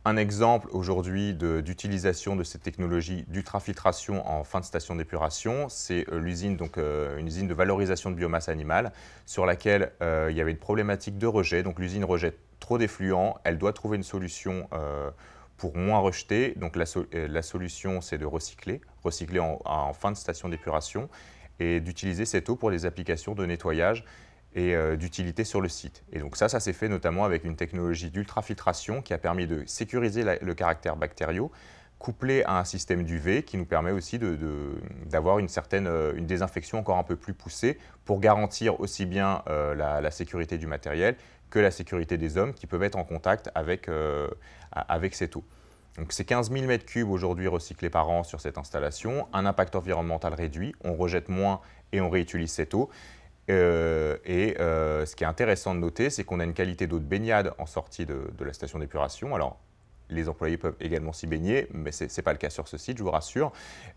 Un exemple aujourd'hui d'utilisation de cette technologie d'ultrafiltration en fin de station d'épuration, c'est l'usine, donc une usine de valorisation de biomasse animale sur laquelle il y avait une problématique de rejet. Donc l'usine rejette trop d'effluents, elle doit trouver une solution pour moins rejeter. Donc la solution, c'est de recycler en fin de station d'épuration et d'utiliser cette eau pour des applications de nettoyage et d'utilité sur le site. Et donc ça s'est fait notamment avec une technologie d'ultrafiltration qui a permis de sécuriser le caractère bactériaux, couplé à un système d'UV qui nous permet aussi d'avoir une désinfection encore un peu plus poussée pour garantir aussi bien la sécurité du matériel que la sécurité des hommes qui peuvent être en contact avec cette eau. Donc c'est 15 000 m3 aujourd'hui recyclés par an sur cette installation, un impact environnemental réduit, on rejette moins et on réutilise cette eau. Ce qui est intéressant de noter, c'est qu'on a une qualité d'eau de baignade en sortie de la station d'épuration. Alors, les employés peuvent également s'y baigner, mais ce n'est pas le cas sur ce site, je vous rassure.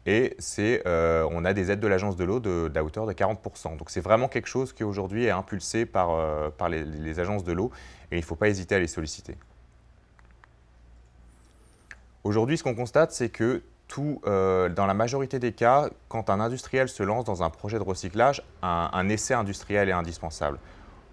Et on a des aides de l'agence de l'eau à hauteur de 40%. Donc c'est vraiment quelque chose qui aujourd'hui est impulsé par les agences de l'eau et il ne faut pas hésiter à les solliciter. Aujourd'hui, ce qu'on constate, c'est que dans la majorité des cas, quand un industriel se lance dans un projet de recyclage, un essai industriel est indispensable.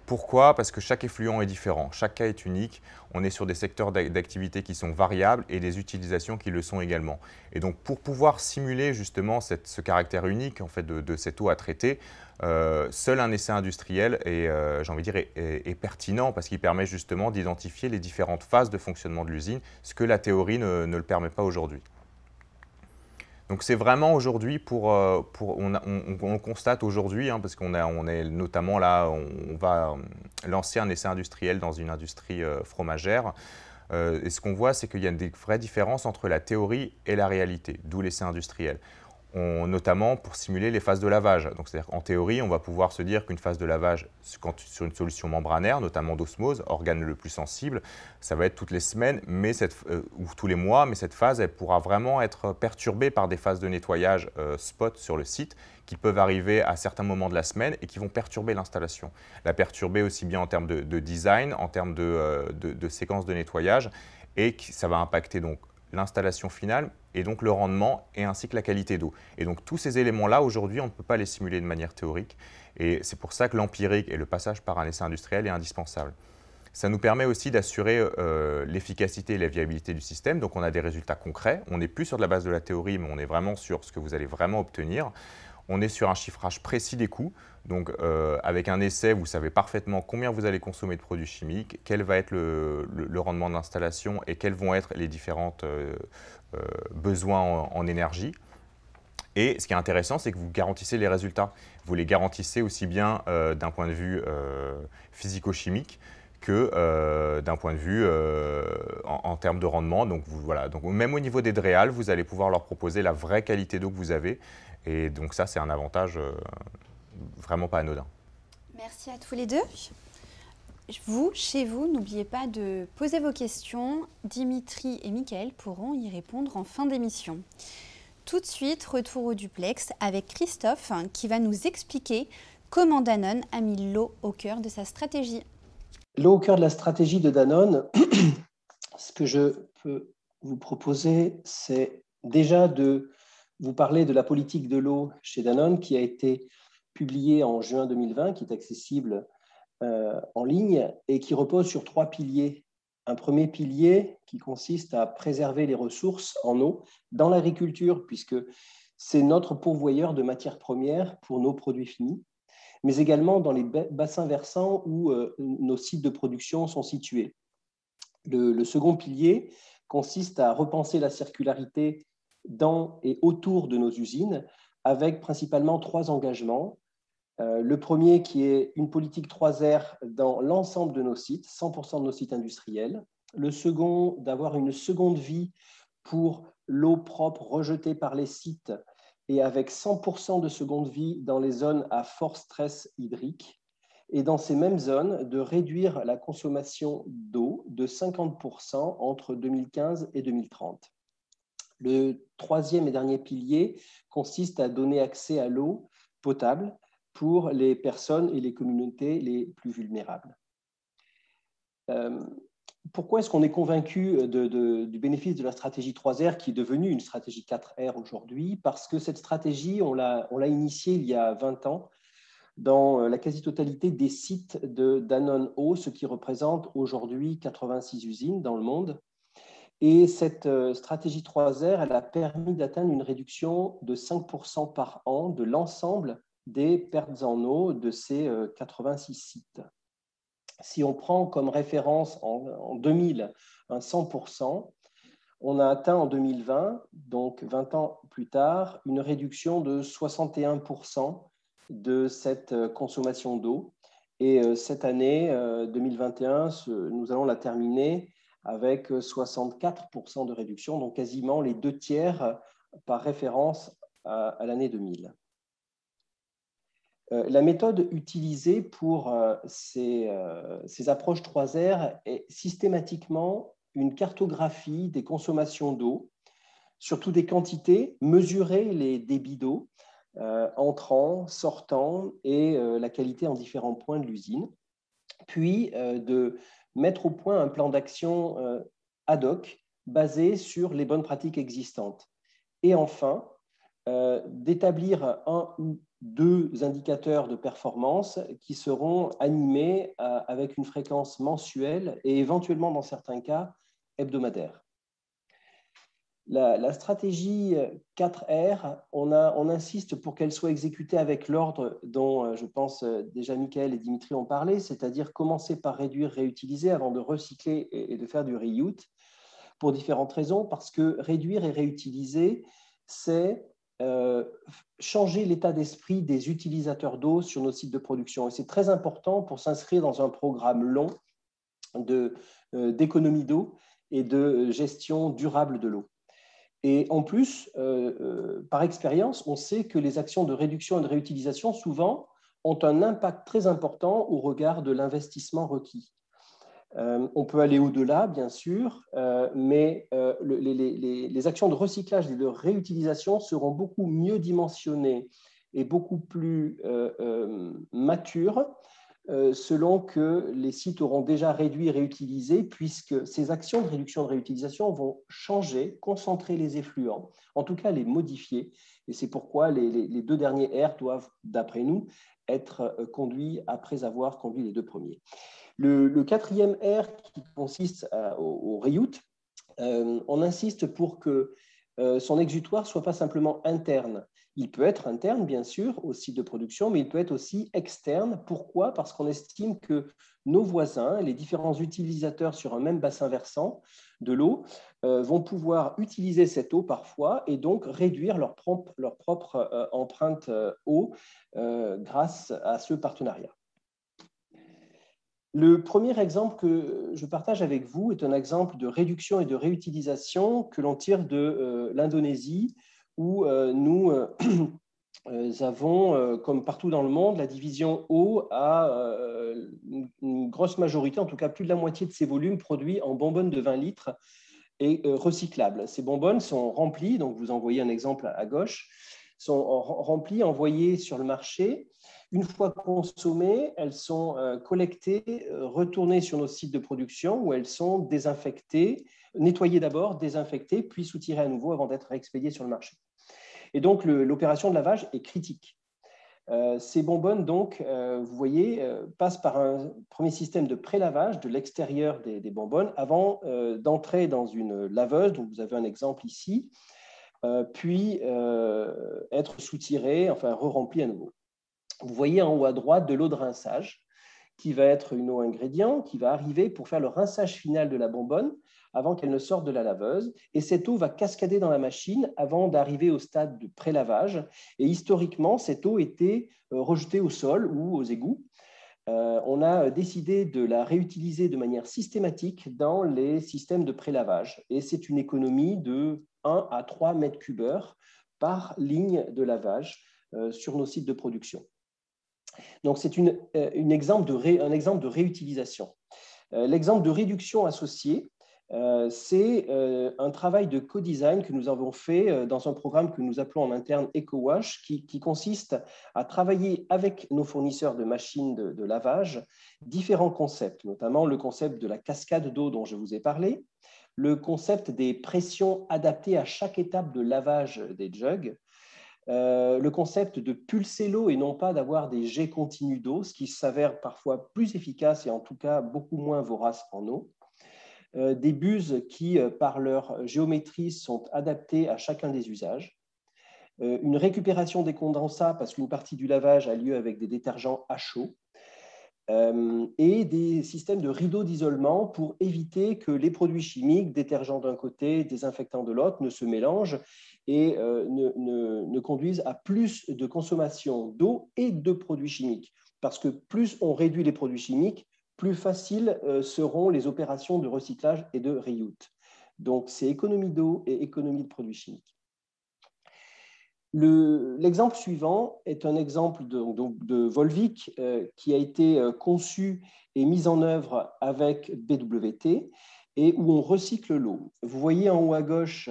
Pourquoi? Parce que chaque effluent est différent, chaque cas est unique, on est sur des secteurs d'activité qui sont variables et des utilisations qui le sont également. Et donc pour pouvoir simuler justement ce caractère unique en fait, de cette eau à traiter, seul un essai industriel est pertinent parce qu'il permet justement d'identifier les différentes phases de fonctionnement de l'usine, ce que la théorie ne le permet pas aujourd'hui. Donc c'est vraiment aujourd'hui on constate aujourd'hui, hein, parce qu'on est notamment là, on va lancer un essai industriel dans une industrie fromagère. Et ce qu'on voit, c'est qu'il y a des vraies différences entre la théorie et la réalité, d'où l'essai industriel. Notamment pour simuler les phases de lavage. Donc, c'est-à-dire qu'en théorie, on va pouvoir se dire qu'une phase de lavage, sur une solution membranaire, notamment d'osmose, organe le plus sensible, ça va être toutes les semaines ou tous les mois, mais cette phase, elle pourra vraiment être perturbée par des phases de nettoyage spot sur le site qui peuvent arriver à certains moments de la semaine et qui vont perturber l'installation. La perturber aussi bien en termes de design, en termes de séquence de nettoyage, et ça va impacter donc l'installation finale et donc le rendement et ainsi que la qualité d'eau. Et donc tous ces éléments-là, aujourd'hui, on ne peut pas les simuler de manière théorique et c'est pour ça que l'empirique et le passage par un essai industriel est indispensable. Ça nous permet aussi d'assurer l'efficacité et la viabilité du système, donc on a des résultats concrets. On n'est plus sur de la base de la théorie, mais on est vraiment sur ce que vous allez vraiment obtenir. On est sur un chiffrage précis des coûts, donc avec un essai, vous savez parfaitement combien vous allez consommer de produits chimiques, quel va être le rendement de l'installation et quels vont être les différents besoins en énergie. Et ce qui est intéressant, c'est que vous garantissez les résultats. Vous les garantissez aussi bien d'un point de vue physico-chimique que d'un point de vue en termes de rendement. Donc, donc même au niveau des DREAL, vous allez pouvoir leur proposer la vraie qualité d'eau que vous avez. Et donc ça, c'est un avantage vraiment pas anodin.
Merci à tous les deux. Vous, chez vous, n'oubliez pas de poser vos questions. Dimitri et Mickaël pourront y répondre en fin d'émission. Tout de suite, retour au duplex avec Christophe qui va nous expliquer comment Danone a mis l'eau au cœur de sa stratégie.
L'eau au cœur de la stratégie de Danone, ce que je peux vous proposer, c'est déjà de vous parler de la politique de l'eau chez Danone qui a été publiée en juin 2020, qui est accessible en ligne et qui repose sur 3 piliers. Un premier pilier qui consiste à préserver les ressources en eau dans l'agriculture, puisque c'est notre pourvoyeur de matières premières pour nos produits finis, mais également dans les bassins versants où nos sites de production sont situés. Le second pilier consiste à repenser la circularité dans et autour de nos usines, avec principalement 3 engagements. Le premier qui est une politique 3R dans l'ensemble de nos sites, 100% de nos sites industriels. Le second, d'avoir une seconde vie pour l'eau propre rejetée par les sites et avec 100% de seconde vie dans les zones à fort stress hydrique. Et dans ces mêmes zones, de réduire la consommation d'eau de 50% entre 2015 et 2030. Le troisième et dernier pilier consiste à donner accès à l'eau potable pour les personnes et les communautés les plus vulnérables. Pourquoi est-ce qu'on est convaincu du bénéfice de la stratégie 3R qui est devenue une stratégie 4R aujourd'hui? Parce que cette stratégie, on l'a initiée il y a 20 ans dans la quasi-totalité des sites de Danone Eau, ce qui représente aujourd'hui 86 usines dans le monde. Et cette stratégie 3R, elle a permis d'atteindre une réduction de 5% par an de l'ensemble des pertes en eau de ces 86 sites. Si on prend comme référence en 2000 un 100%, on a atteint en 2020, donc 20 ans plus tard, une réduction de 61% de cette consommation d'eau. Et cette année 2021, nous allons la terminer avec 64% de réduction, donc quasiment les 2/3 par référence à l'année 2000. La méthode utilisée pour ces approches 3R est systématiquement une cartographie des consommations d'eau, surtout des quantités, mesurer les débits d'eau entrant, sortant et la qualité en différents points de l'usine, puis de mettre au point un plan d'action ad hoc basé sur les bonnes pratiques existantes. Et enfin, d'établir un ou deux indicateurs de performance qui seront animés avec une fréquence mensuelle et éventuellement, dans certains cas, hebdomadaire. La stratégie 4R, on insiste pour qu'elle soit exécutée avec l'ordre dont je pense déjà Michael et Dimitri ont parlé, c'est-à-dire commencer par réduire, réutiliser avant de recycler et de faire du reuse, pour différentes raisons, parce que réduire et réutiliser, c'est changer l'état d'esprit des utilisateurs d'eau sur nos sites de production. Et c'est très important pour s'inscrire dans un programme long d'économie d'eau et de gestion durable de l'eau. Et en plus, par expérience, on sait que les actions de réduction et de réutilisation, souvent, ont un impact très important au regard de l'investissement requis. On peut aller au-delà, bien sûr, mais les actions de recyclage et de réutilisation seront beaucoup mieux dimensionnées et beaucoup plus matures selon que les sites auront déjà réduit et réutilisé, puisque ces actions de réduction et de réutilisation vont changer, concentrer les effluents, en tout cas les modifier. Et c'est pourquoi les deux derniers R doivent, d'après nous, être conduits après avoir conduit les deux premiers. Le quatrième R qui consiste au reuse, on insiste pour que son exutoire ne soit pas simplement interne. Il peut être interne, bien sûr, au site de production, mais il peut être aussi externe. Pourquoi? Parce qu'on estime que nos voisins, les différents utilisateurs sur un même bassin versant de l'eau, vont pouvoir utiliser cette eau parfois et donc réduire leur propre empreinte eau grâce à ce partenariat. Le premier exemple que je partage avec vous est un exemple de réduction et de réutilisation que l'on tire de l'Indonésie, où nous avons, comme partout dans le monde, la division eau a une grosse majorité, en tout cas plus de la moitié de ses volumes produits en bonbonnes de 20 litres et recyclables. Ces bonbonnes sont remplies, donc vous en voyez un exemple à gauche, sont remplies, envoyées sur le marché. Une fois consommées, elles sont collectées, retournées sur nos sites de production où elles sont désinfectées, nettoyées d'abord, désinfectées, puis soutirées à nouveau avant d'être expédiées sur le marché. Et donc, l'opération de lavage est critique. Ces bonbonnes, donc, vous voyez, passent par un premier système de pré-lavage de l'extérieur des bonbonnes avant d'entrer dans une laveuse, dont vous avez un exemple ici, puis être soutirées, enfin re-remplies à nouveau. Vous voyez en haut à droite de l'eau de rinçage, qui va être une eau ingrédient, qui va arriver pour faire le rinçage final de la bonbonne avant qu'elle ne sorte de la laveuse. Et cette eau va cascader dans la machine avant d'arriver au stade de pré-lavage. Et historiquement, cette eau était rejetée au sol ou aux égouts. On a décidé de la réutiliser de manière systématique dans les systèmes de pré-lavage. Et c'est une économie de 1 à 3 mètres cubeurs par ligne de lavage sur nos sites de production. Donc, c'est un exemple de réutilisation. L'exemple de réduction associée, c'est un travail de co-design que nous avons fait dans un programme que nous appelons en interne EcoWash, qui consiste à travailler avec nos fournisseurs de machines de lavage différents concepts, notamment le concept de la cascade d'eau dont je vous ai parlé, le concept des pressions adaptées à chaque étape de lavage des jugs, le concept de pulser l'eau et non pas d'avoir des jets continus d'eau, ce qui s'avère parfois plus efficace et en tout cas beaucoup moins vorace en eau. Des buses qui, par leur géométrie, sont adaptées à chacun des usages. Une récupération des condensats, parce qu'une partie du lavage a lieu avec des détergents à chaud. Et des systèmes de rideaux d'isolement pour éviter que les produits chimiques, détergents d'un côté, désinfectants de l'autre, ne se mélangent et ne conduisent à plus de consommation d'eau et de produits chimiques. Parce que plus on réduit les produits chimiques, plus faciles seront les opérations de recyclage et de reuse. Donc, c'est économie d'eau et économie de produits chimiques. L'exemple suivant est un exemple de Volvic qui a été conçu et mis en œuvre avec BWT et où on recycle l'eau. Vous voyez en haut à gauche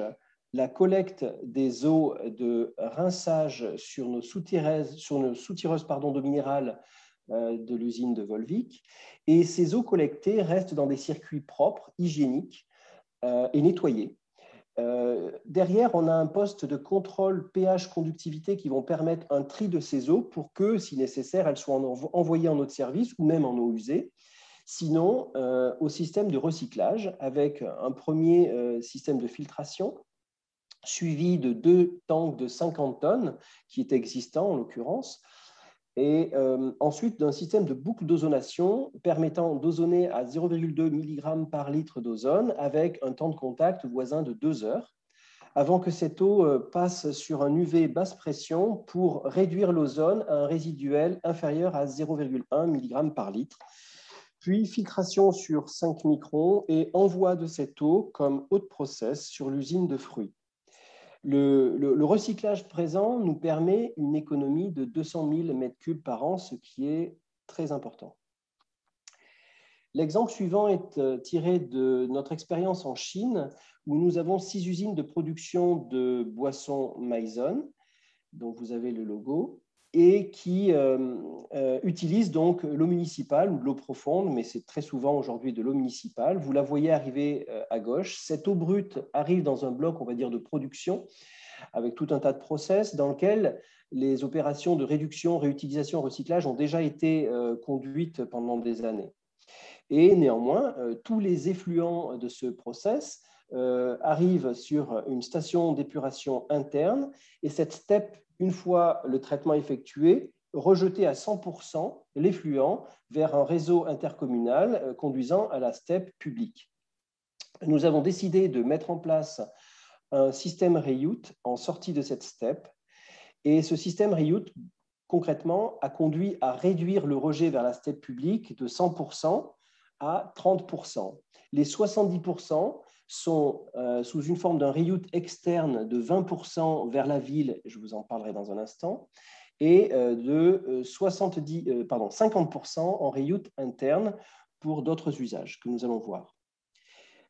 la collecte des eaux de rinçage sur nos soutireuses d'eau minérale de l'usine de Volvic. Et ces eaux collectées restent dans des circuits propres, hygiéniques et nettoyés. Derrière, on a un poste de contrôle pH-conductivité qui vont permettre un tri de ces eaux pour que, si nécessaire, elles soient envoyées en eau de service ou même en eau usée. Sinon, au système de recyclage avec un premier système de filtration suivi de 2 tanks de 50 tonnes qui est existant en l'occurrence, et ensuite d'un système de boucle d'ozonation permettant d'ozoner à 0,2 mg par litre d'ozone avec un temps de contact voisin de 2 heures avant que cette eau passe sur un UV basse pression pour réduire l'ozone à un résiduel inférieur à 0,1 mg par litre. Puis filtration sur 5 microns et envoi de cette eau comme eau de process sur l'usine de fruits. Le recyclage présent nous permet une économie de 200 000 m3 par an, ce qui est très important. L'exemple suivant est tiré de notre expérience en Chine, où nous avons 6 usines de production de boissons Maizen, dont vous avez le logo, et qui utilisent donc l'eau municipale ou de l'eau profonde, mais c'est très souvent aujourd'hui de l'eau municipale. Vous la voyez arriver à gauche. Cette eau brute arrive dans un bloc, on va dire, de production, avec tout un tas de process dans lequel les opérations de réduction, réutilisation, recyclage ont déjà été conduites pendant des années. Et néanmoins, tous les effluents de ce process arrivent sur une station d'épuration interne et cette STEP, une fois le traitement effectué, rejeter à 100% l'effluent vers un réseau intercommunal conduisant à la STEP publique. Nous avons décidé de mettre en place un système reuse en sortie de cette STEP et ce système reuse, concrètement, a conduit à réduire le rejet vers la STEP publique de 100% à 30%. Les 70% sont sous une forme d'un reuse externe de 20% vers la ville, je vous en parlerai dans un instant, et de 50% en reuse interne pour d'autres usages que nous allons voir.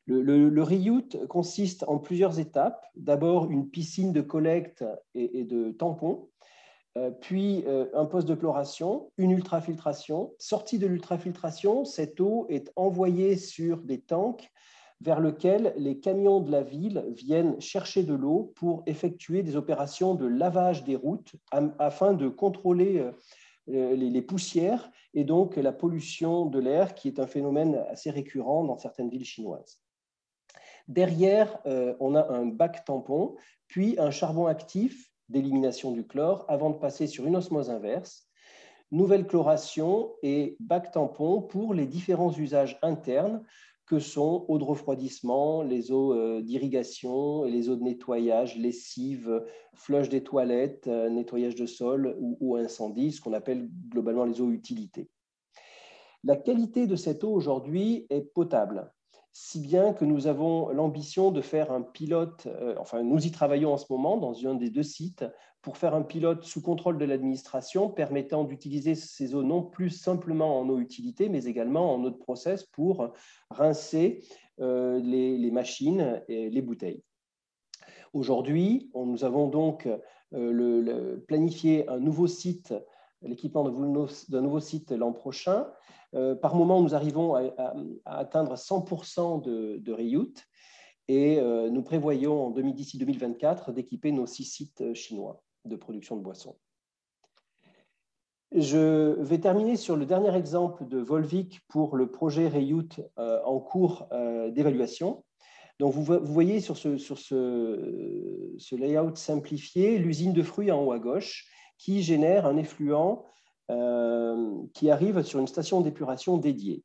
Le reuse consiste en plusieurs étapes. D'abord, une piscine de collecte et de tampons, puis un poste de chloration, une ultrafiltration. Sortie de l'ultrafiltration, cette eau est envoyée sur des tanks vers lesquels les camions de la ville viennent chercher de l'eau pour effectuer des opérations de lavage des routes afin de contrôler les poussières et donc la pollution de l'air, qui est un phénomène assez récurrent dans certaines villes chinoises. Derrière, on a un bac tampon, puis un charbon actif d'élimination du chlore avant de passer sur une osmose inverse, nouvelle chloration et bac tampon pour les différents usages internes que sont eau de refroidissement, les eaux d'irrigation et les eaux de nettoyage, lessive, flush des toilettes, nettoyage de sol ou incendie, ce qu'on appelle globalement les eaux utilités. La qualité de cette eau aujourd'hui est potable, si bien que nous avons l'ambition de faire un pilote, enfin nous y travaillons en ce moment dans un des 2 sites, pour faire un pilote sous contrôle de l'administration permettant d'utiliser ces eaux non plus simplement en eau utilité, mais également en eau de process pour rincer les machines et les bouteilles. Aujourd'hui, nous avons donc planifié un nouveau site, l'équipement d'un nouveau site l'an prochain. Par moment, nous arrivons à atteindre 100% de reuse et nous prévoyons d'ici 2024 d'équiper nos 6 sites chinois de production de boissons. Je vais terminer sur le dernier exemple de Volvic pour le projet reuse en cours d'évaluation. Donc, vous voyez sur ce layout simplifié l'usine de fruits en haut à gauche qui génère un effluent qui arrive sur une station d'épuration dédiée.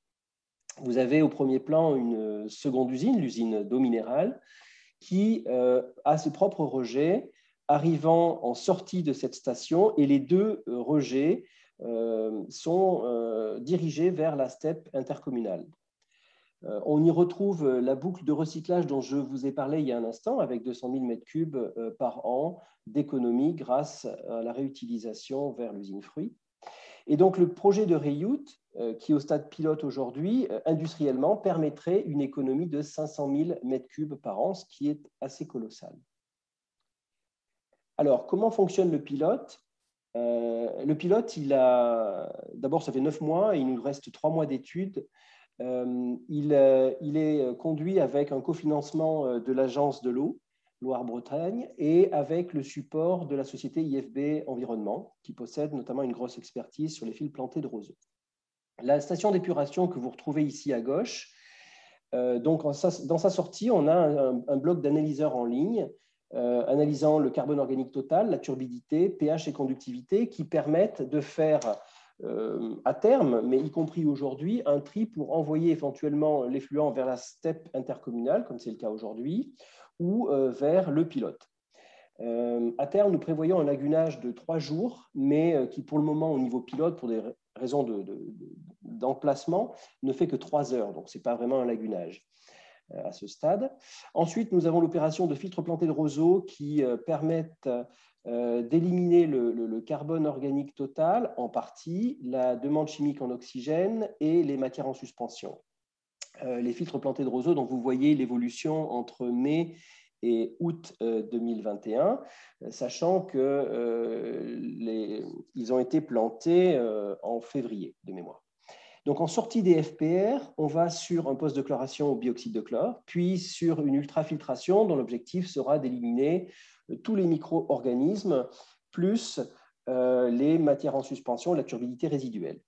Vous avez au premier plan une seconde usine, l'usine d'eau minérale, qui a ses propres rejets arrivant en sortie de cette station et les 2 rejets sont dirigés vers la STEP intercommunale. On y retrouve la boucle de recyclage dont je vous ai parlé il y a un instant, avec 200 000 m3 par an d'économie grâce à la réutilisation vers l'usine fruits. Et donc, le projet de Reuse, qui est au stade pilote aujourd'hui, industriellement, permettrait une économie de 500 000 m3 par an, ce qui est assez colossal. Alors, comment fonctionne le pilote? Le pilote, d'abord, ça fait 9 mois et il nous reste 3 mois d'études. Il est conduit avec un cofinancement de l'Agence de l'eau, Loire-Bretagne, et avec le support de la société IFB Environnement, qui possède notamment une grosse expertise sur les fils plantés de roseaux. La station d'épuration que vous retrouvez ici à gauche, donc dans sa sortie, on a un bloc d'analyseurs en ligne analysant le carbone organique total, la turbidité, pH et conductivité, qui permettent de faire à terme, mais y compris aujourd'hui, un tri pour envoyer éventuellement l'effluent vers la steppe intercommunale, comme c'est le cas aujourd'hui, ou vers le pilote. À terme, nous prévoyons un lagunage de 3 jours, mais qui pour le moment, au niveau pilote, pour des raisons d'emplacement, ne fait que 3 heures. Donc, ce n'est pas vraiment un lagunage à ce stade. Ensuite, nous avons l'opération de filtres plantés de roseaux qui permettent d'éliminer le carbone organique total en partie, la demande chimique en oxygène et les matières en suspension. Les filtres plantés de roseaux, dont vous voyez l'évolution entre mai et août 2021, sachant qu'ils ont été plantés en février de mémoire. Donc, en sortie des FPR, on va sur un poste de chloration au bioxyde de chlore, puis sur une ultrafiltration dont l'objectif sera d'éliminer tous les micro-organismes, plus les matières en suspension, la turbidité résiduelle,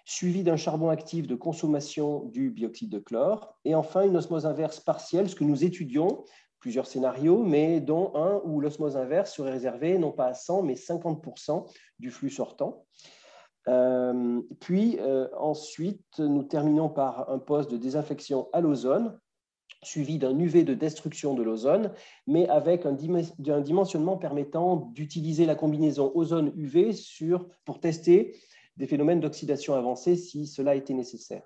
suivi d'un charbon actif de consommation du bioxyde de chlore, et enfin une osmose inverse partielle, ce que nous étudions, plusieurs scénarios, mais dont un où l'osmose inverse serait réservée non pas à 100, mais 50% du flux sortant. Ensuite, nous terminons par un poste de désinfection à l'ozone, suivi d'un UV de destruction de l'ozone, mais avec un dimensionnement permettant d'utiliser la combinaison ozone-UV pour tester des phénomènes d'oxydation avancée si cela était nécessaire.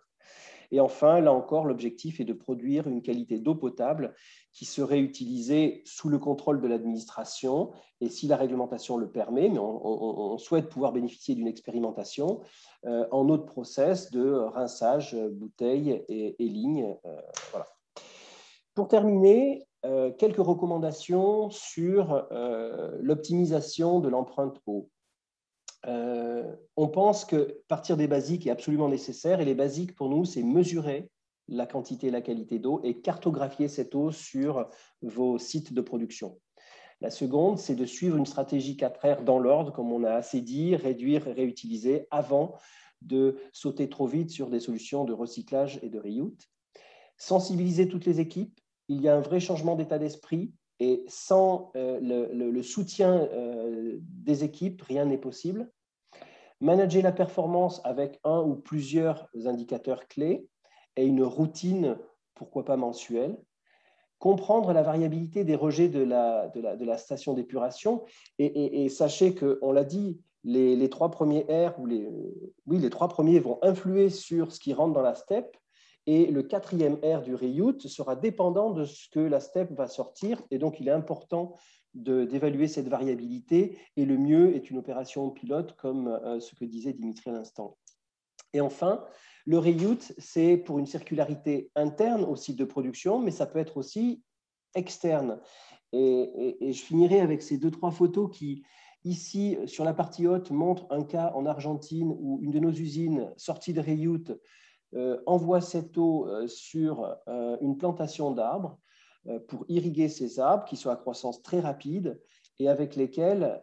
Et enfin, là encore, l'objectif est de produire une qualité d'eau potable qui serait utilisée sous le contrôle de l'administration et si la réglementation le permet, mais on souhaite pouvoir bénéficier d'une expérimentation en eau de process de rinçage, bouteilles et lignes. Voilà. Pour terminer, quelques recommandations sur l'optimisation de l'empreinte eau. On pense que partir des basiques est absolument nécessaire et les basiques pour nous, c'est mesurer la quantité et la qualité d'eau et cartographier cette eau sur vos sites de production. La seconde, c'est de suivre une stratégie 4R dans l'ordre, comme on a assez dit, réduire et réutiliser avant de sauter trop vite sur des solutions de recyclage et de reuse. Sensibiliser toutes les équipes. Il y a un vrai changement d'état d'esprit et sans le soutien des équipes, rien n'est possible. Manager la performance avec un ou plusieurs indicateurs clés et une routine, pourquoi pas mensuelle. Comprendre la variabilité des rejets de la station d'épuration et sachez qu'on l'a dit, les 3 premiers R, les 3 premiers vont influer sur ce qui rentre dans la steppe et le 4e R du reuse sera dépendant de ce que la steppe va sortir et donc il est important d'évaluer cette variabilité et le mieux est une opération pilote comme ce que disait Dimitri à l'instant. Et enfin, le reuse, c'est pour une circularité interne au site de production, mais ça peut être aussi externe. Et je finirai avec ces 2-3 photos qui, ici, sur la partie haute, montrent un cas en Argentine où une de nos usines sortie de reuse envoie cette eau sur une plantation d'arbres pour irriguer ces arbres qui sont à croissance très rapide et avec lesquels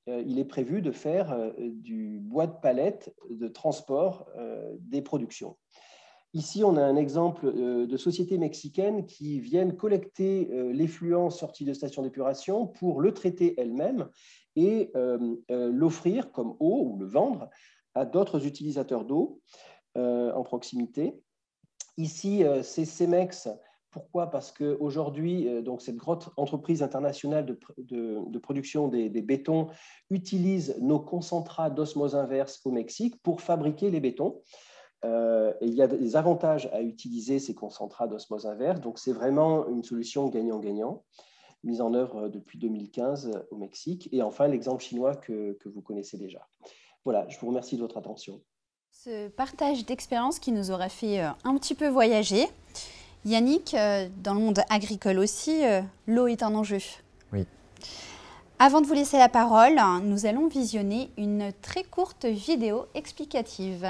il est prévu de faire du bois de palette de transport des productions. Ici, on a un exemple de sociétés mexicaines qui viennent collecter l'effluent sorti de stations d'épuration pour le traiter elles-mêmes et l'offrir comme eau ou le vendre à d'autres utilisateurs d'eau en proximité. Ici, c'est Cemex. Pourquoi? Parce qu'aujourd'hui, cette grosse entreprise internationale de production des bétons utilise nos concentrats d'osmose inverse au Mexique pour fabriquer les bétons. Et il y a des avantages à utiliser ces concentrats d'osmose inverse. Donc, c'est vraiment une solution gagnant-gagnant, mise en œuvre depuis 2015 au Mexique. Et enfin, l'exemple chinois que vous connaissez déjà. Voilà, je vous remercie de votre attention.
Ce partage d'expérience qui nous aura fait un petit peu voyager. Yannick, dans le monde agricole aussi, l'eau est un enjeu.
Oui.
Avant de vous laisser la parole, nous allons visionner une très courte vidéo explicative.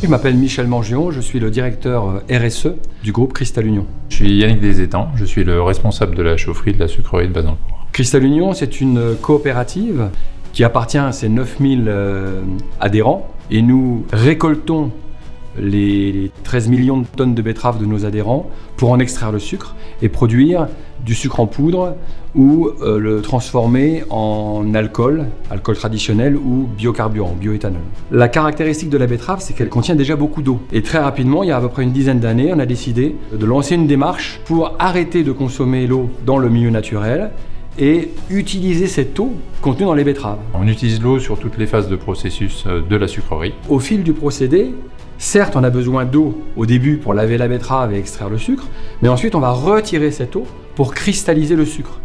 Je m'appelle Michel Mangion, je suis le directeur RSE du groupe Cristal Union.
Je suis Yannick Desétangs, je suis le responsable de la chaufferie de la sucrerie de Bazancourt.
Cristal Union, c'est une coopérative qui appartient à ses 9000 adhérents et nous récoltons les 13 millions de tonnes de betteraves de nos adhérents pour en extraire le sucre et produire du sucre en poudre ou le transformer en alcool traditionnel ou biocarburant, bioéthanol. La caractéristique de la betterave, c'est qu'elle contient déjà beaucoup d'eau. Et très rapidement, il y a à peu près une dizaine d'années, on a décidé de lancer une démarche pour arrêter de consommer l'eau dans le milieu naturel et utiliser cette eau contenue dans les betteraves.
On utilise l'eau sur toutes les phases de processus de la sucrerie.
Au fil du procédé, certes, on a besoin d'eau au début pour laver la betterave et extraire le sucre, mais ensuite on va retirer cette eau pour cristalliser le sucre.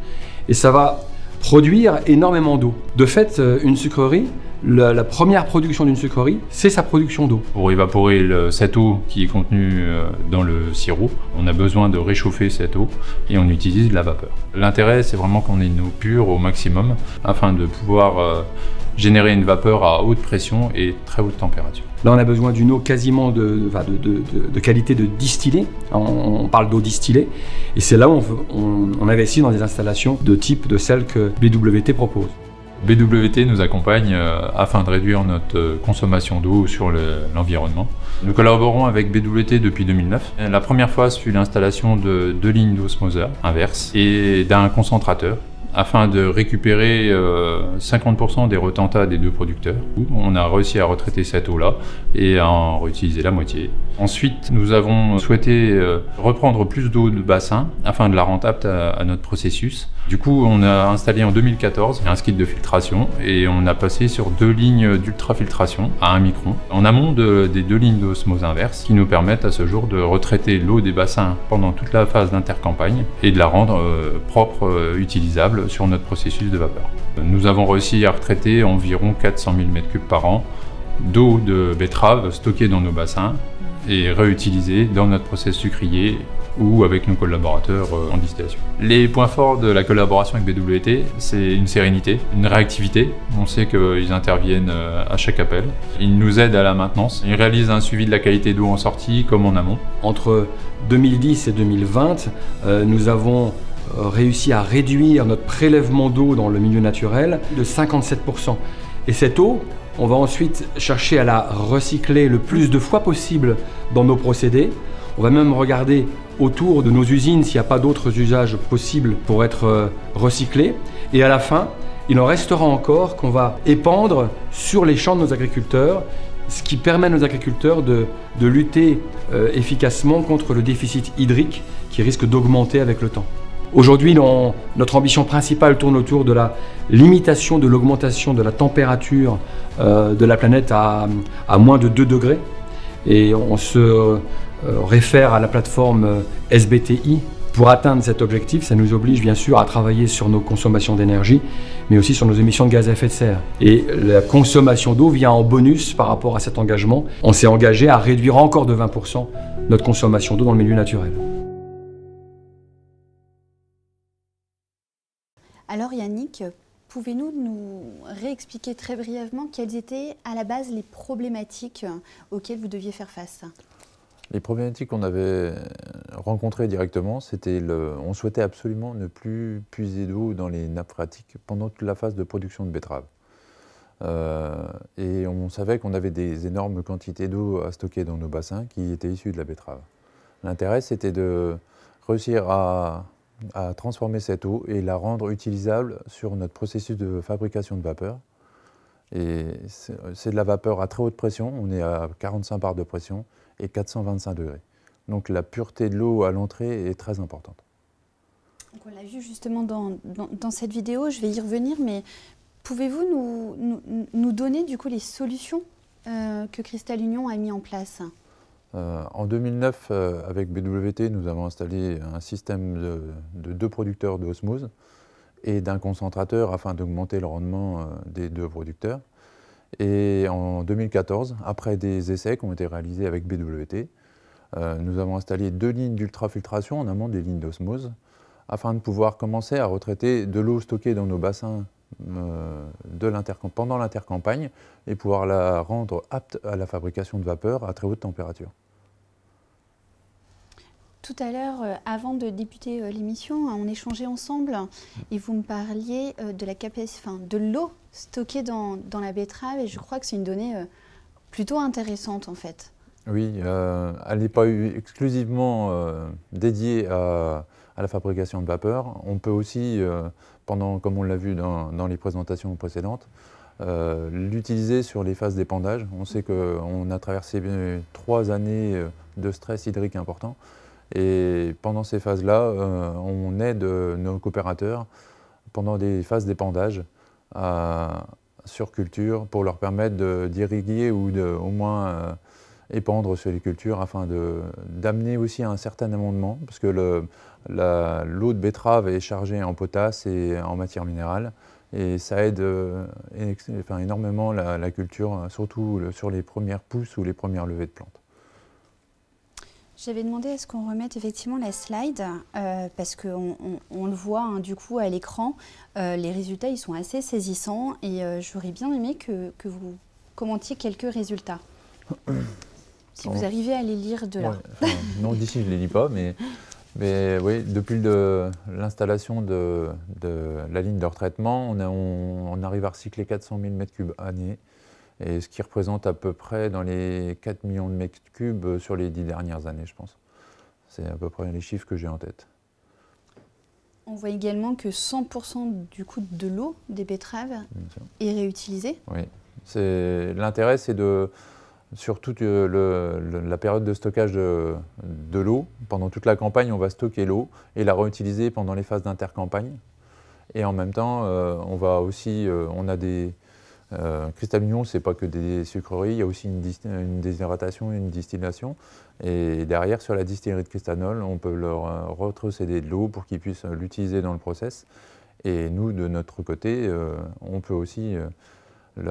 Et ça va produire énormément d'eau. De fait, une sucrerie, la première production d'une sucrerie, c'est sa production d'eau.
Pour évaporer cette eau qui est contenue dans le sirop, on a besoin de réchauffer cette eau et on utilise de la vapeur. L'intérêt, c'est vraiment qu'on ait une eau pure au maximum afin de pouvoir générer une vapeur à haute pression et très haute température.
Là, on a besoin d'une eau quasiment de qualité de distillée. On parle d'eau distillée. Et c'est là où on investit dans des installations de type de celles que BWT propose.
BWT nous accompagne afin de réduire notre consommation d'eau sur l'environnement. Nous collaborons avec BWT depuis 2009. La première phase fut l'installation de 2 lignes d'osmoseur inverse et d'un concentrateur, afin de récupérer 50% des retentats des deux producteurs. On a réussi à retraiter cette eau-là et à en réutiliser la moitié. Ensuite, nous avons souhaité reprendre plus d'eau de bassin afin de la rendre apte à notre processus. Du coup, on a installé en 2014 un skid de filtration et on a passé sur 2 lignes d'ultrafiltration à 1 micron en amont des 2 lignes d'osmose inverse qui nous permettent à ce jour de retraiter l'eau des bassins pendant toute la phase d'intercampagne et de la rendre propre, utilisable sur notre processus de vapeur. Nous avons réussi à retraiter environ 400 000 m3 par an d'eau de betterave stockée dans nos bassins et réutilisée dans notre process sucrier ou avec nos collaborateurs en distillation. Les points forts de la collaboration avec BWT, c'est une sérénité, une réactivité. On sait qu'ils interviennent à chaque appel. Ils nous aident à la maintenance. Ils réalisent un suivi de la qualité d'eau en sortie comme en amont.
Entre 2010 et 2020, nous avons réussi à réduire notre prélèvement d'eau dans le milieu naturel de 57%. Et cette eau, on va ensuite chercher à la recycler le plus de fois possible dans nos procédés. On va même regarder autour de nos usines s'il n'y a pas d'autres usages possibles pour être recyclés. Et à la fin, il en restera encore qu'on va épandre sur les champs de nos agriculteurs, ce qui permet à nos agriculteurs de lutter efficacement contre le déficit hydrique qui risque d'augmenter avec le temps. Aujourd'hui, notre ambition principale tourne autour de la limitation de l'augmentation de la température de la planète à moins de 2 degrés. Et on se réfère à la plateforme SBTI. Pour atteindre cet objectif, ça nous oblige bien sûr à travailler sur nos consommations d'énergie, mais aussi sur nos émissions de gaz à effet de serre. Et la consommation d'eau vient en bonus par rapport à cet engagement. On s'est engagé à réduire encore de 20% notre consommation d'eau dans le milieu naturel.
Alors Yannick, pouvez-vous nous réexpliquer très brièvement quelles étaient à la base les problématiques auxquelles vous deviez faire face?
Les problématiques qu'on avait rencontrées directement, c'était on souhaitait absolument ne plus puiser d'eau dans les nappes phréatiques pendant toute la phase de production de betterave. Et on savait qu'on avait des énormes quantités d'eau à stocker dans nos bassins qui étaient issues de la betterave. L'intérêt, c'était de réussir à transformer cette eau et la rendre utilisable sur notre processus de fabrication de vapeur. Et c'est de la vapeur à très haute pression, on est à 45 bars de pression et 425 degrés. Donc la pureté de l'eau à l'entrée est très importante.
Donc on l'a vu justement dans cette vidéo, je vais y revenir, mais pouvez-vous nous donner du coup les solutions que Cristal Union a mis en place?
En 2009, avec BWT, nous avons installé un système de 2 producteurs d'osmose et d'un concentrateur afin d'augmenter le rendement des 2 producteurs. Et en 2014, après des essais qui ont été réalisés avec BWT, nous avons installé 2 lignes d'ultrafiltration en amont des lignes d'osmose afin de pouvoir commencer à retraiter de l'eau stockée dans nos bassins pendant l'intercampagne et pouvoir la rendre apte à la fabrication de vapeur à très haute température.
Tout à l'heure, avant de débuter l'émission, on échangeait ensemble et vous me parliez de l'eau stockée dans la betterave et je crois que c'est une donnée plutôt intéressante en fait.
Oui, elle n'est pas exclusivement dédiée à la fabrication de vapeur. On peut aussi, comme on l'a vu dans les présentations précédentes, l'utiliser sur les phases d'épandage. On sait qu'on a traversé 3 années de stress hydrique important. Et pendant ces phases-là, on aide nos coopérateurs pendant des phases d'épandage sur culture pour leur permettre d'irriguer ou au moins épandre sur les cultures afin d'amener aussi un certain amendement parce que l'eau de betterave est chargée en potasse et en matière minérale et ça aide énormément la culture, surtout sur les premières pousses ou les premières levées de plantes.
J'avais demandé à ce qu'on remette effectivement la slide parce qu'on le voit hein, du coup à l'écran, les résultats ils sont assez saisissants et j'aurais bien aimé que vous commentiez quelques résultats. Si vous arrivez à les lire de là.
Ouais, non, d'ici je ne les lis pas, mais oui, depuis l'installation de la ligne de retraitement, on arrive à recycler 400 000 m3 année. Et ce qui représente à peu près dans les 4 millions de mètres cubes sur les 10 dernières années, je pense. C'est à peu près les chiffres que j'ai en tête.
On voit également que 100% du coup de l'eau des betteraves est réutilisée.
Oui. L'intérêt, c'est sur toute la période de stockage de l'eau, pendant toute la campagne, on va stocker l'eau et la réutiliser pendant les phases d'intercampagne. Et en même temps, on a des... Cristal Union, ce n'est pas que des sucreries, il y a aussi une déshydratation et une distillation. Et derrière, sur la distillerie de Cristanol, on peut leur retrocéder de l'eau pour qu'ils puissent l'utiliser dans le process. Et nous, de notre côté, on peut aussi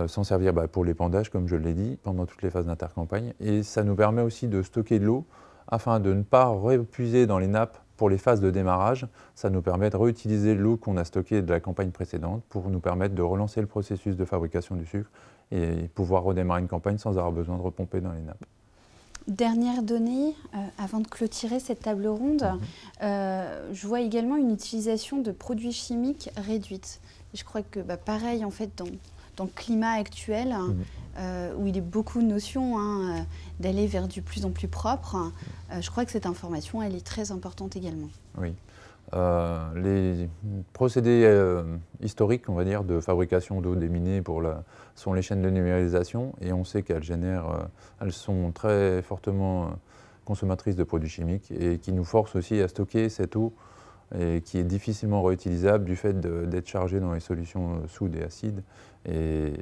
s'en servir pour l'épandage, comme je l'ai dit, pendant toutes les phases d'intercampagne. Et ça nous permet aussi de stocker de l'eau afin de ne pas réépuiser dans les nappes pour les phases de démarrage. Ça nous permet de réutiliser l'eau qu'on a stockée de la campagne précédente pour nous permettre de relancer le processus de fabrication du sucre et pouvoir redémarrer une campagne sans avoir besoin de repomper dans les nappes.
Dernière donnée, avant de clôturer cette table ronde, je vois également une utilisation de produits chimiques réduite. Je crois que pareil, en fait, dans le climat actuel, où il y a beaucoup de notions d'aller vers du plus en plus propre, je crois que cette information, elle est très importante également. Oui.
Les procédés historiques, on va dire, de fabrication d'eau déminée sont les chaînes de numérisation et on sait elles sont très fortement consommatrices de produits chimiques et qui nous forcent aussi à stocker cette eau et qui est difficilement réutilisable du fait d'être chargée dans les solutions soudes et acides. Et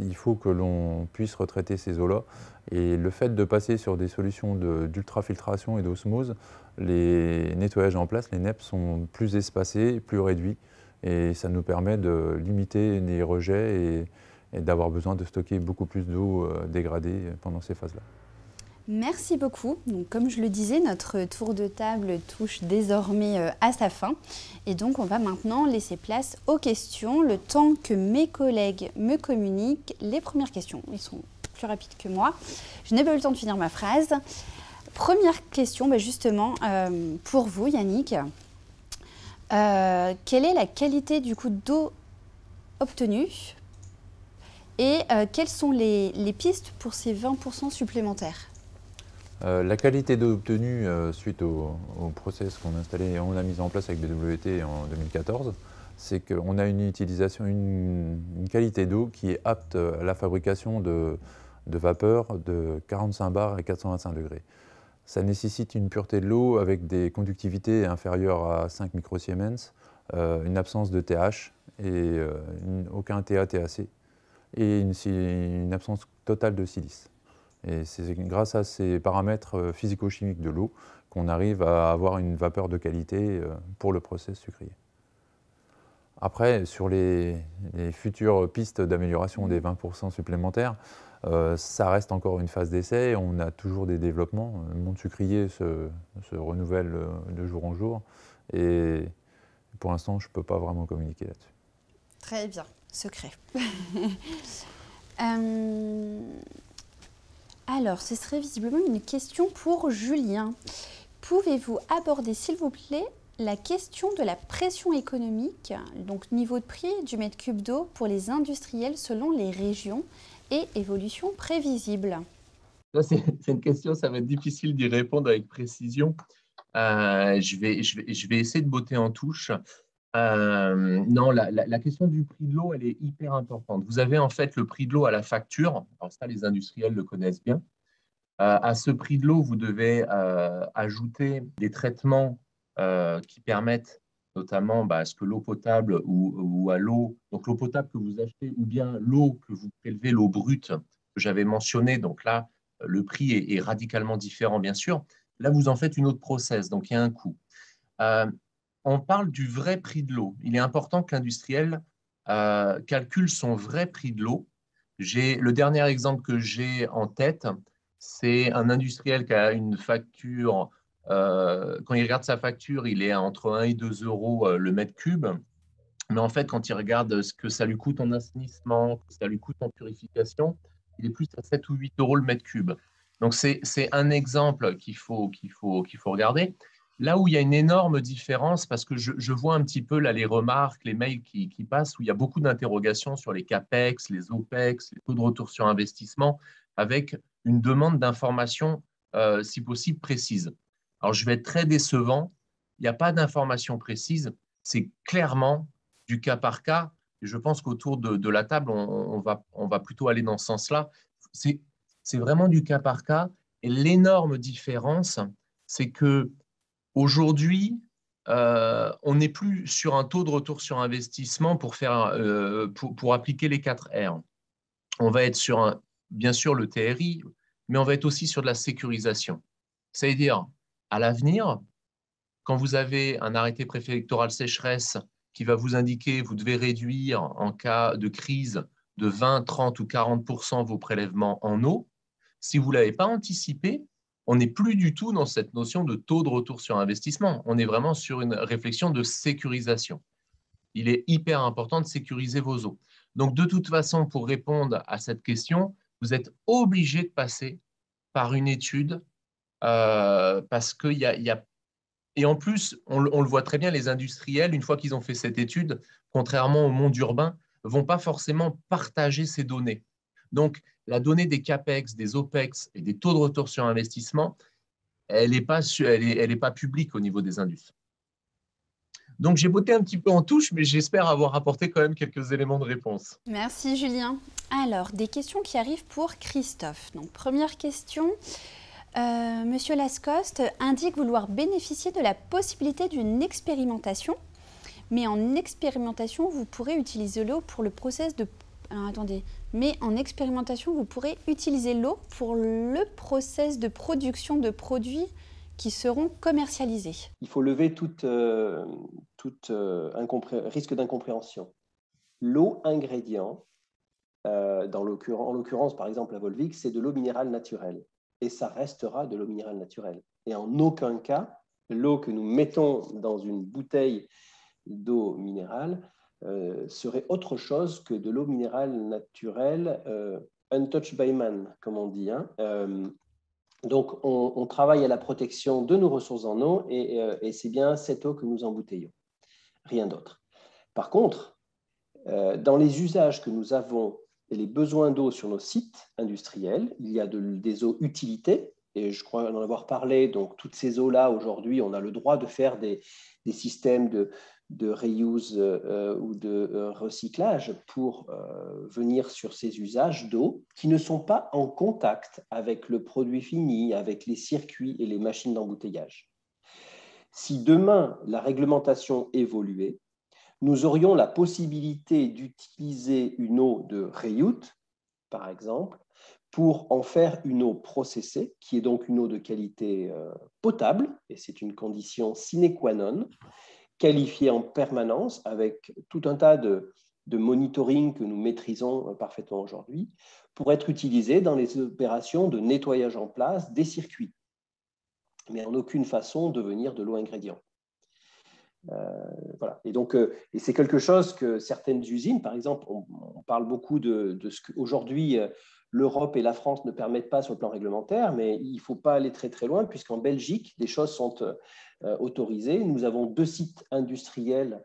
il faut que l'on puisse retraiter ces eaux-là. Et le fait de passer sur des solutions d'ultrafiltration et d'osmose, les nettoyages en place, les NEP, sont plus espacés, plus réduits. Et ça nous permet de limiter les rejets et d'avoir besoin de stocker beaucoup plus d'eau dégradée pendant ces phases-là.
Merci beaucoup. Donc, comme je le disais, notre tour de table touche désormais à sa fin. Et donc, on va maintenant laisser place aux questions, le temps que mes collègues me communiquent les premières questions. Ils sont plus rapides que moi. Je n'ai pas eu le temps de finir ma phrase. Première question, justement, pour vous, Yannick. Quelle est la qualité du coup d'eau obtenue et quelles sont les pistes pour ces 20% supplémentaires ?
La qualité d'eau obtenue suite au process qu'on a mis en place avec BWT en 2014, c'est qu'on a une qualité d'eau qui est apte à la fabrication de vapeur de 45 bars et 425 degrés. Ça nécessite une pureté de l'eau avec des conductivités inférieures à 5 microsiemens, une absence de TH et aucun TA-TAC et une absence totale de silice. Et c'est grâce à ces paramètres physico-chimiques de l'eau qu'on arrive à avoir une vapeur de qualité pour le process sucrier. Après, sur les futures pistes d'amélioration des 20% supplémentaires, ça reste encore une phase d'essai. On a toujours des développements. Le monde sucrier se renouvelle de jour en jour. Et pour l'instant, je ne peux pas vraiment communiquer là-dessus.
Très bien, secret. Alors, ce serait visiblement une question pour Julien. Pouvez-vous aborder, s'il vous plaît, la question de la pression économique, donc niveau de prix du mètre cube d'eau pour les industriels selon les régions et évolution prévisible?
C'est une question, ça va être difficile d'y répondre avec précision. Je vais essayer de botter en touche. Non, la question du prix de l'eau, elle est hyper importante. Vous avez en fait le prix de l'eau à la facture. Alors ça, les industriels le connaissent bien. À ce prix de l'eau, vous devez ajouter des traitements qui permettent notamment à ce que l'eau potable ou à l'eau, donc l'eau potable que vous achetez ou bien l'eau que vous prélevez, l'eau brute que j'avais mentionnée, donc là, le prix est radicalement différent, bien sûr. Là, vous en faites une autre process, donc il y a un coût. On parle du vrai prix de l'eau. Il est important que l'industriel calcule son vrai prix de l'eau. Le dernier exemple que j'ai en tête, c'est un industriel qui a une facture. Quand il regarde sa facture, il est entre 1 et 2 euros le mètre cube. Mais en fait, quand il regarde ce que ça lui coûte en assainissement, ce que ça lui coûte en purification, il est plus à 7 ou 8 euros le mètre cube. Donc, c'est un exemple qu'il faut regarder. Là où il y a une énorme différence, parce que je vois un petit peu là les remarques, les mails qui passent, où il y a beaucoup d'interrogations sur les CAPEX, les OPEX, les taux de retour sur investissement, avec une demande d'informations, si possible, précises. Alors, je vais être très décevant. Il n'y a pas d'informations précises. C'est clairement du cas par cas. Et je pense qu'autour de la table, on va plutôt aller dans ce sens-là. C'est vraiment du cas par cas. Et l'énorme différence, c'est que aujourd'hui, on n'est plus sur un taux de retour sur investissement pour appliquer les 4 R. On va être sur, bien sûr, le TRI, mais on va être aussi sur de la sécurisation. C'est-à-dire, à l'avenir, quand vous avez un arrêté préfectoral sécheresse qui va vous indiquer que vous devez réduire en cas de crise de 20, 30 ou 40% vos prélèvements en eau, si vous ne l'avez pas anticipé, on n'est plus du tout dans cette notion de taux de retour sur investissement. On est vraiment sur une réflexion de sécurisation. Il est hyper important de sécuriser vos eaux. Donc, de toute façon, pour répondre à cette question, vous êtes obligé de passer par une étude parce qu'il y a… Et en plus, on le voit très bien, les industriels, une fois qu'ils ont fait cette étude, contrairement au monde urbain, ne vont pas forcément partager ces données. Donc, la donnée des CAPEX, des OPEX et des taux de retour sur investissement, elle n'est pas publique au niveau des industries. Donc, j'ai botté un petit peu en touche, mais j'espère avoir apporté quand même quelques éléments de réponse.
Merci Julien. Alors, des questions qui arrivent pour Christophe. Donc, première question. Monsieur Lascoste indique vouloir bénéficier de la possibilité d'une expérimentation, mais en expérimentation, vous pourrez utiliser l'eau pour le process de… Alors, attendez. Mais en expérimentation, vous pourrez utiliser l'eau pour le process de production de produits qui seront commercialisés.
Il faut lever tout risque d'incompréhension. L'eau ingrédient, en l'occurrence, par exemple, la Volvic, c'est de l'eau minérale naturelle. Et ça restera de l'eau minérale naturelle. Et en aucun cas, l'eau que nous mettons dans une bouteille d'eau minérale serait autre chose que de l'eau minérale naturelle untouched by man, comme on dit. Donc, on travaille à la protection de nos ressources en eau et c'est bien cette eau que nous embouteillons, rien d'autre. Par contre, dans les usages que nous avons et les besoins d'eau sur nos sites industriels, il y a des eaux utilisées, et je crois en avoir parlé, donc toutes ces eaux-là, aujourd'hui, on a le droit de faire des systèmes de de reuse ou de recyclage pour venir sur ces usages d'eau qui ne sont pas en contact avec le produit fini, avec les circuits et les machines d'embouteillage. Si demain la réglementation évoluait, nous aurions la possibilité d'utiliser une eau de reuse, par exemple, pour en faire une eau processée, qui est donc une eau de qualité potable, et c'est une condition sine qua non, qualifiée en permanence avec tout un tas de monitoring que nous maîtrisons parfaitement aujourd'hui, pour être utilisée dans les opérations de nettoyage en place des circuits, mais en aucune façon devenir de l'eau ingrédient. Voilà. Et donc, et c'est quelque chose que certaines usines, par exemple, on parle beaucoup de ce qu'aujourd'hui l'Europe et la France ne permettent pas sur le plan réglementaire, mais il ne faut pas aller très très loin, puisqu'en Belgique, des choses sont autorisées. Nous avons 2 sites industriels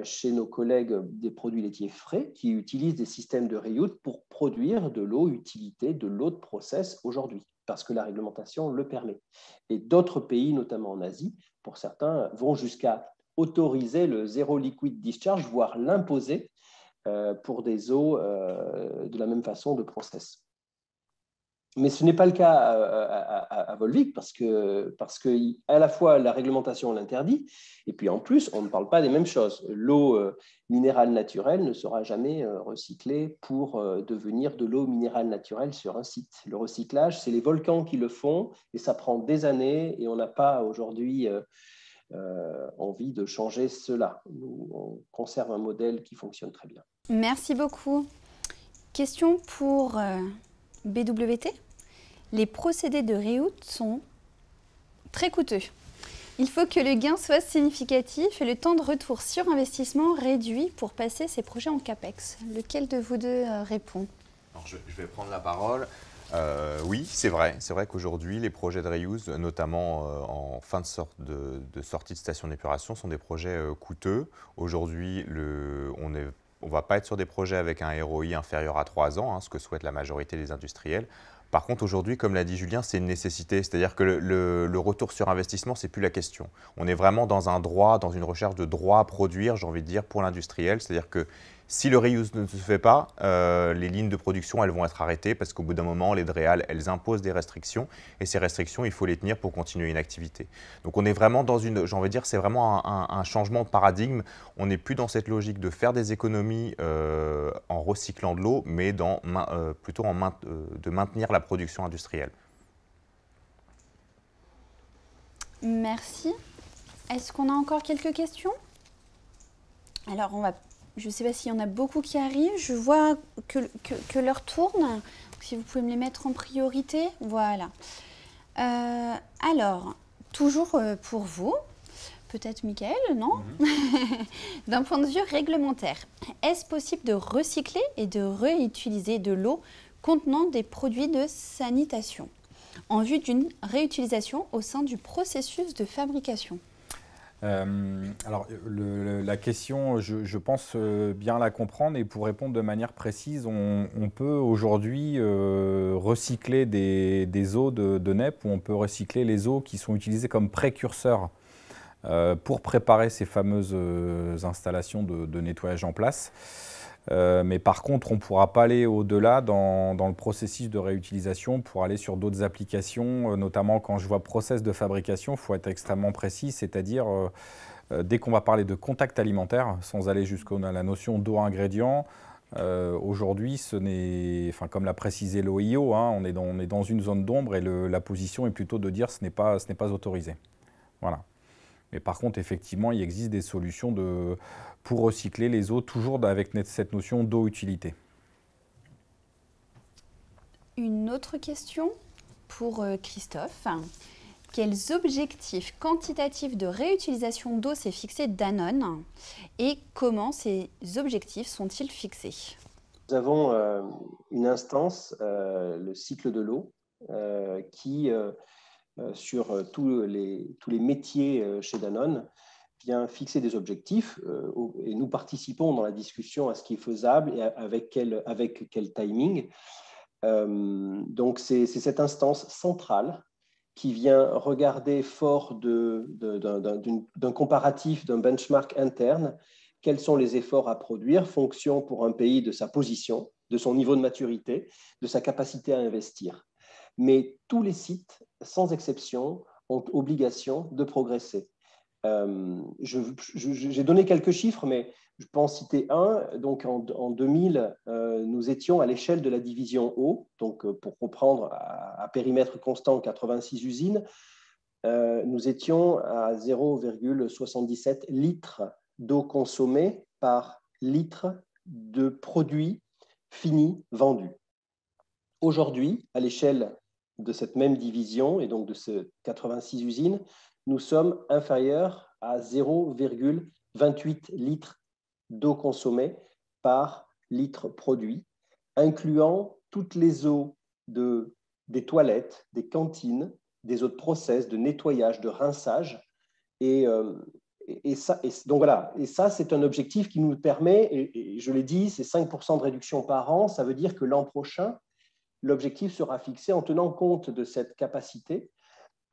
chez nos collègues des produits laitiers frais qui utilisent des systèmes de reuse pour produire de l'eau utilité, de l'eau de process aujourd'hui, parce que la réglementation le permet. Et d'autres pays, notamment en Asie, pour certains, vont jusqu'à autoriser le zéro liquid discharge, voire l'imposer pour des eaux de la même façon de process. Mais ce n'est pas le cas à Volvic parce que à la fois la réglementation l'interdit et puis en plus on ne parle pas des mêmes choses. L'eau minérale naturelle ne sera jamais recyclée pour devenir de l'eau minérale naturelle sur un site. Le recyclage, c'est les volcans qui le font et ça prend des années et on n'a pas aujourd'hui envie de changer cela. Nous, on conserve un modèle qui fonctionne très bien.
Merci beaucoup. Question pour BWT. Les procédés de reuse sont très coûteux. Il faut que le gain soit significatif et le temps de retour sur investissement réduit pour passer ces projets en CAPEX. Lequel de vous deux répond?
Alors, je vais prendre la parole. Oui, c'est vrai. C'est vrai qu'aujourd'hui, les projets de reuse, notamment en fin de sortie de station d'épuration, sont des projets coûteux. Aujourd'hui, on ne va pas être sur des projets avec un ROI inférieur à 3 ans, ce que souhaite la majorité des industriels. Par contre, aujourd'hui, comme l'a dit Julien, c'est une nécessité. C'est-à-dire que le retour sur investissement, ce n'est plus la question. On est vraiment dans un droit, dans une recherche de droit à produire, j'ai envie de dire, pour l'industriel. C'est-à-dire que si le reuse ne se fait pas, les lignes de production, elles vont être arrêtées parce qu'au bout d'un moment, les DREAL, elles imposent des restrictions. Et ces restrictions, il faut les tenir pour continuer une activité. Donc on est vraiment dans une, j'ai envie de dire, c'est vraiment un changement de paradigme. On n'est plus dans cette logique de faire des économies en recyclant de l'eau, mais plutôt de maintenir la production industrielle.
Merci. Est-ce qu'on a encore quelques questions? Alors, je ne sais pas s'il y en a beaucoup qui arrivent. Je vois que l'heure tourne. Donc, si vous pouvez me les mettre en priorité. Voilà. Alors, toujours pour vous, peut-être Michael, non? D'un point de vue réglementaire, est-ce possible de recycler et de réutiliser de l'eau contenant des produits de sanitation en vue d'une réutilisation au sein du processus de fabrication?
Alors, la question, je pense bien la comprendre, et pour répondre de manière précise, on peut aujourd'hui recycler des eaux de NEP, ou on peut recycler les eaux qui sont utilisées comme précurseurs pour préparer ces fameuses installations de nettoyage en place. Mais par contre, on ne pourra pas aller au-delà dans le processus de réutilisation pour aller sur d'autres applications, notamment quand je vois process de fabrication, il faut être extrêmement précis, c'est-à-dire dès qu'on va parler de contact alimentaire, sans aller jusqu'à la notion d'eau ingrédient, aujourd'hui, ce n'est, comme l'a précisé l'OIO, on est dans une zone d'ombre et la position est plutôt de dire ce n'est pas autorisé. Voilà. Mais par contre, effectivement, il existe des solutions pour recycler les eaux, toujours avec cette notion d'eau-utilité.
Une autre question pour Christophe. Quels objectifs quantitatifs de réutilisation d'eau s'est fixé Danone et comment ces objectifs sont-ils fixés?
Nous avons une instance, le cycle de l'eau, qui... sur tous les métiers chez Danone, vient fixer des objectifs et nous participons dans la discussion à ce qui est faisable et avec quel timing. Donc, c'est cette instance centrale qui vient regarder fort d'un comparatif, d'un benchmark interne, quels sont les efforts à produire, fonction pour un pays de sa position, de son niveau de maturité, de sa capacité à investir. Mais tous les sites, sans exception, ont obligation de progresser. J'ai donné quelques chiffres, mais je peux en citer un. Donc en 2000, nous étions à l'échelle de la division eau, donc pour reprendre à périmètre constant 86 usines, nous étions à 0,77 litres d'eau consommée par litre de produits finis vendus. Aujourd'hui, à l'échelle de cette même division et donc de ces 86 usines, nous sommes inférieurs à 0,28 litres d'eau consommée par litre produit, incluant toutes les eaux des toilettes, des cantines, des eaux de process, de nettoyage, de rinçage. Donc voilà, et ça, c'est un objectif qui nous permet, et je l'ai dit, c'est 5% de réduction par an. Ça veut dire que l'an prochain, l'objectif sera fixé en tenant compte de cette capacité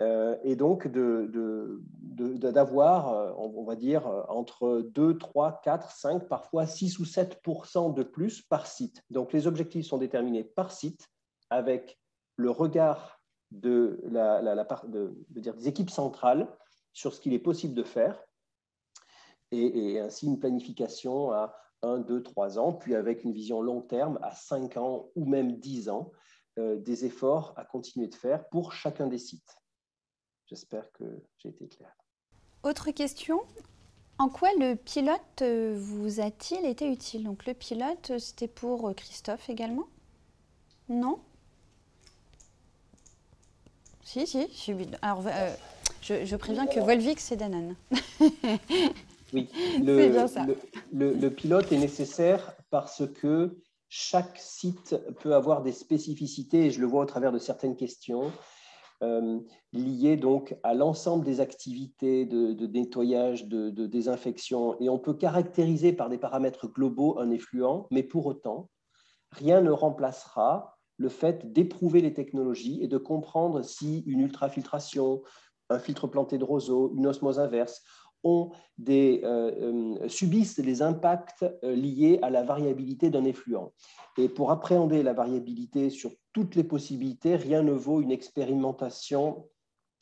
et donc d'avoir, on va dire, entre 2, 3, 4, 5, parfois 6 ou 7% de plus par site. Donc les objectifs sont déterminés par site avec le regard des équipes centrales sur ce qu'il est possible de faire et ainsi une planification à 1, 2, 3 ans, puis avec une vision long terme à 5 ans ou même 10 ans, des efforts à continuer de faire pour chacun des sites. J'espère que j'ai été clair.
Autre question, en quoi le pilote vous a-t-il été utile? Donc le pilote, c'était pour Christophe également? Non? Si. Alors, je préviens que Volvic, c'est Danone.
Oui,
c'est bien ça.
Le pilote est nécessaire parce que chaque site peut avoir des spécificités, et je le vois au travers de certaines questions, liées donc à l'ensemble des activités de nettoyage, de désinfection, et on peut caractériser par des paramètres globaux un effluent, mais pour autant, rien ne remplacera le fait d'éprouver les technologies et de comprendre si une ultrafiltration, un filtre planté de roseau, une osmose inverse subissent les impacts liés à la variabilité d'un effluent. Et pour appréhender la variabilité sur toutes les possibilités, rien ne vaut une expérimentation,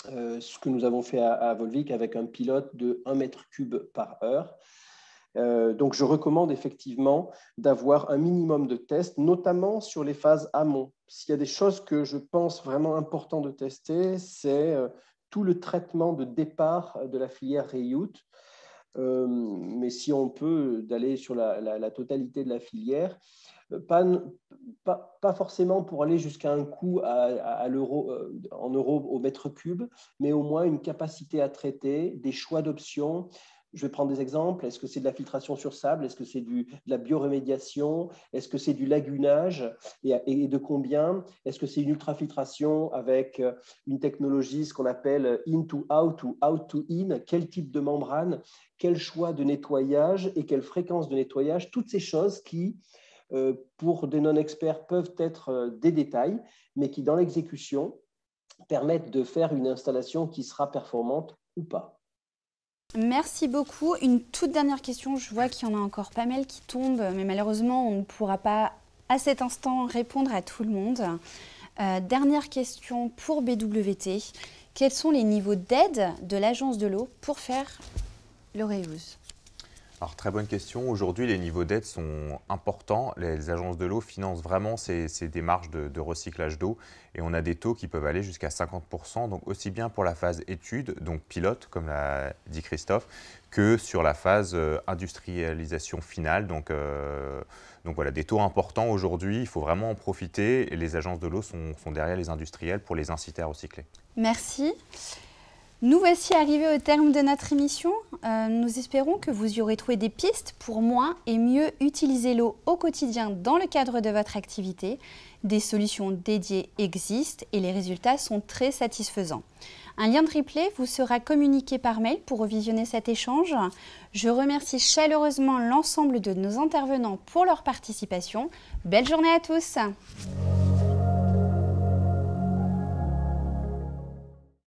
ce que nous avons fait à Volvic avec un pilote de 1 mètre cube par heure. Donc, je recommande effectivement d'avoir un minimum de tests, notamment sur les phases amont. S'il y a des choses que je pense vraiment important de tester, c'est tout le traitement de départ de la filière reuse. Mais si on peut d'aller sur la totalité de la filière, pas forcément pour aller jusqu'à un coût en euros au mètre cube, mais au moins une capacité à traiter, des choix d'options. Je vais prendre des exemples. Est-ce que c'est de la filtration sur sable? Est-ce que c'est de la bioremédiation? Est-ce que c'est du lagunage? Et de combien? Est-ce que c'est une ultrafiltration avec une technologie, ce qu'on appelle in to out ou out to in? Quel type de membrane? Quel choix de nettoyage et quelle fréquence de nettoyage? Toutes ces choses qui, pour des non-experts, peuvent être des détails, mais qui, dans l'exécution, permettent de faire une installation qui sera performante ou pas.
Merci beaucoup. Une toute dernière question. Je vois qu'il y en a encore pas mal qui tombent, mais malheureusement, on ne pourra pas à cet instant répondre à tout le monde. Dernière question pour BWT. Quels sont les niveaux d'aide de l'Agence de l'eau pour faire le reuse?
Alors, très bonne question. Aujourd'hui, les niveaux d'aide sont importants. Les agences de l'eau financent vraiment ces démarches de recyclage d'eau et on a des taux qui peuvent aller jusqu'à 50%, donc aussi bien pour la phase étude, donc pilote, comme l'a dit Christophe, que sur la phase industrialisation finale. Donc voilà, des taux importants aujourd'hui. Il faut vraiment en profiter et les agences de l'eau sont derrière les industriels pour les inciter à recycler.
Merci. Nous voici arrivés au terme de notre émission. Nous espérons que vous y aurez trouvé des pistes pour moins et mieux utiliser l'eau au quotidien dans le cadre de votre activité. Des solutions dédiées existent et les résultats sont très satisfaisants. Un lien de replay vous sera communiqué par mail pour revisionner cet échange. Je remercie chaleureusement l'ensemble de nos intervenants pour leur participation. Belle journée à tous!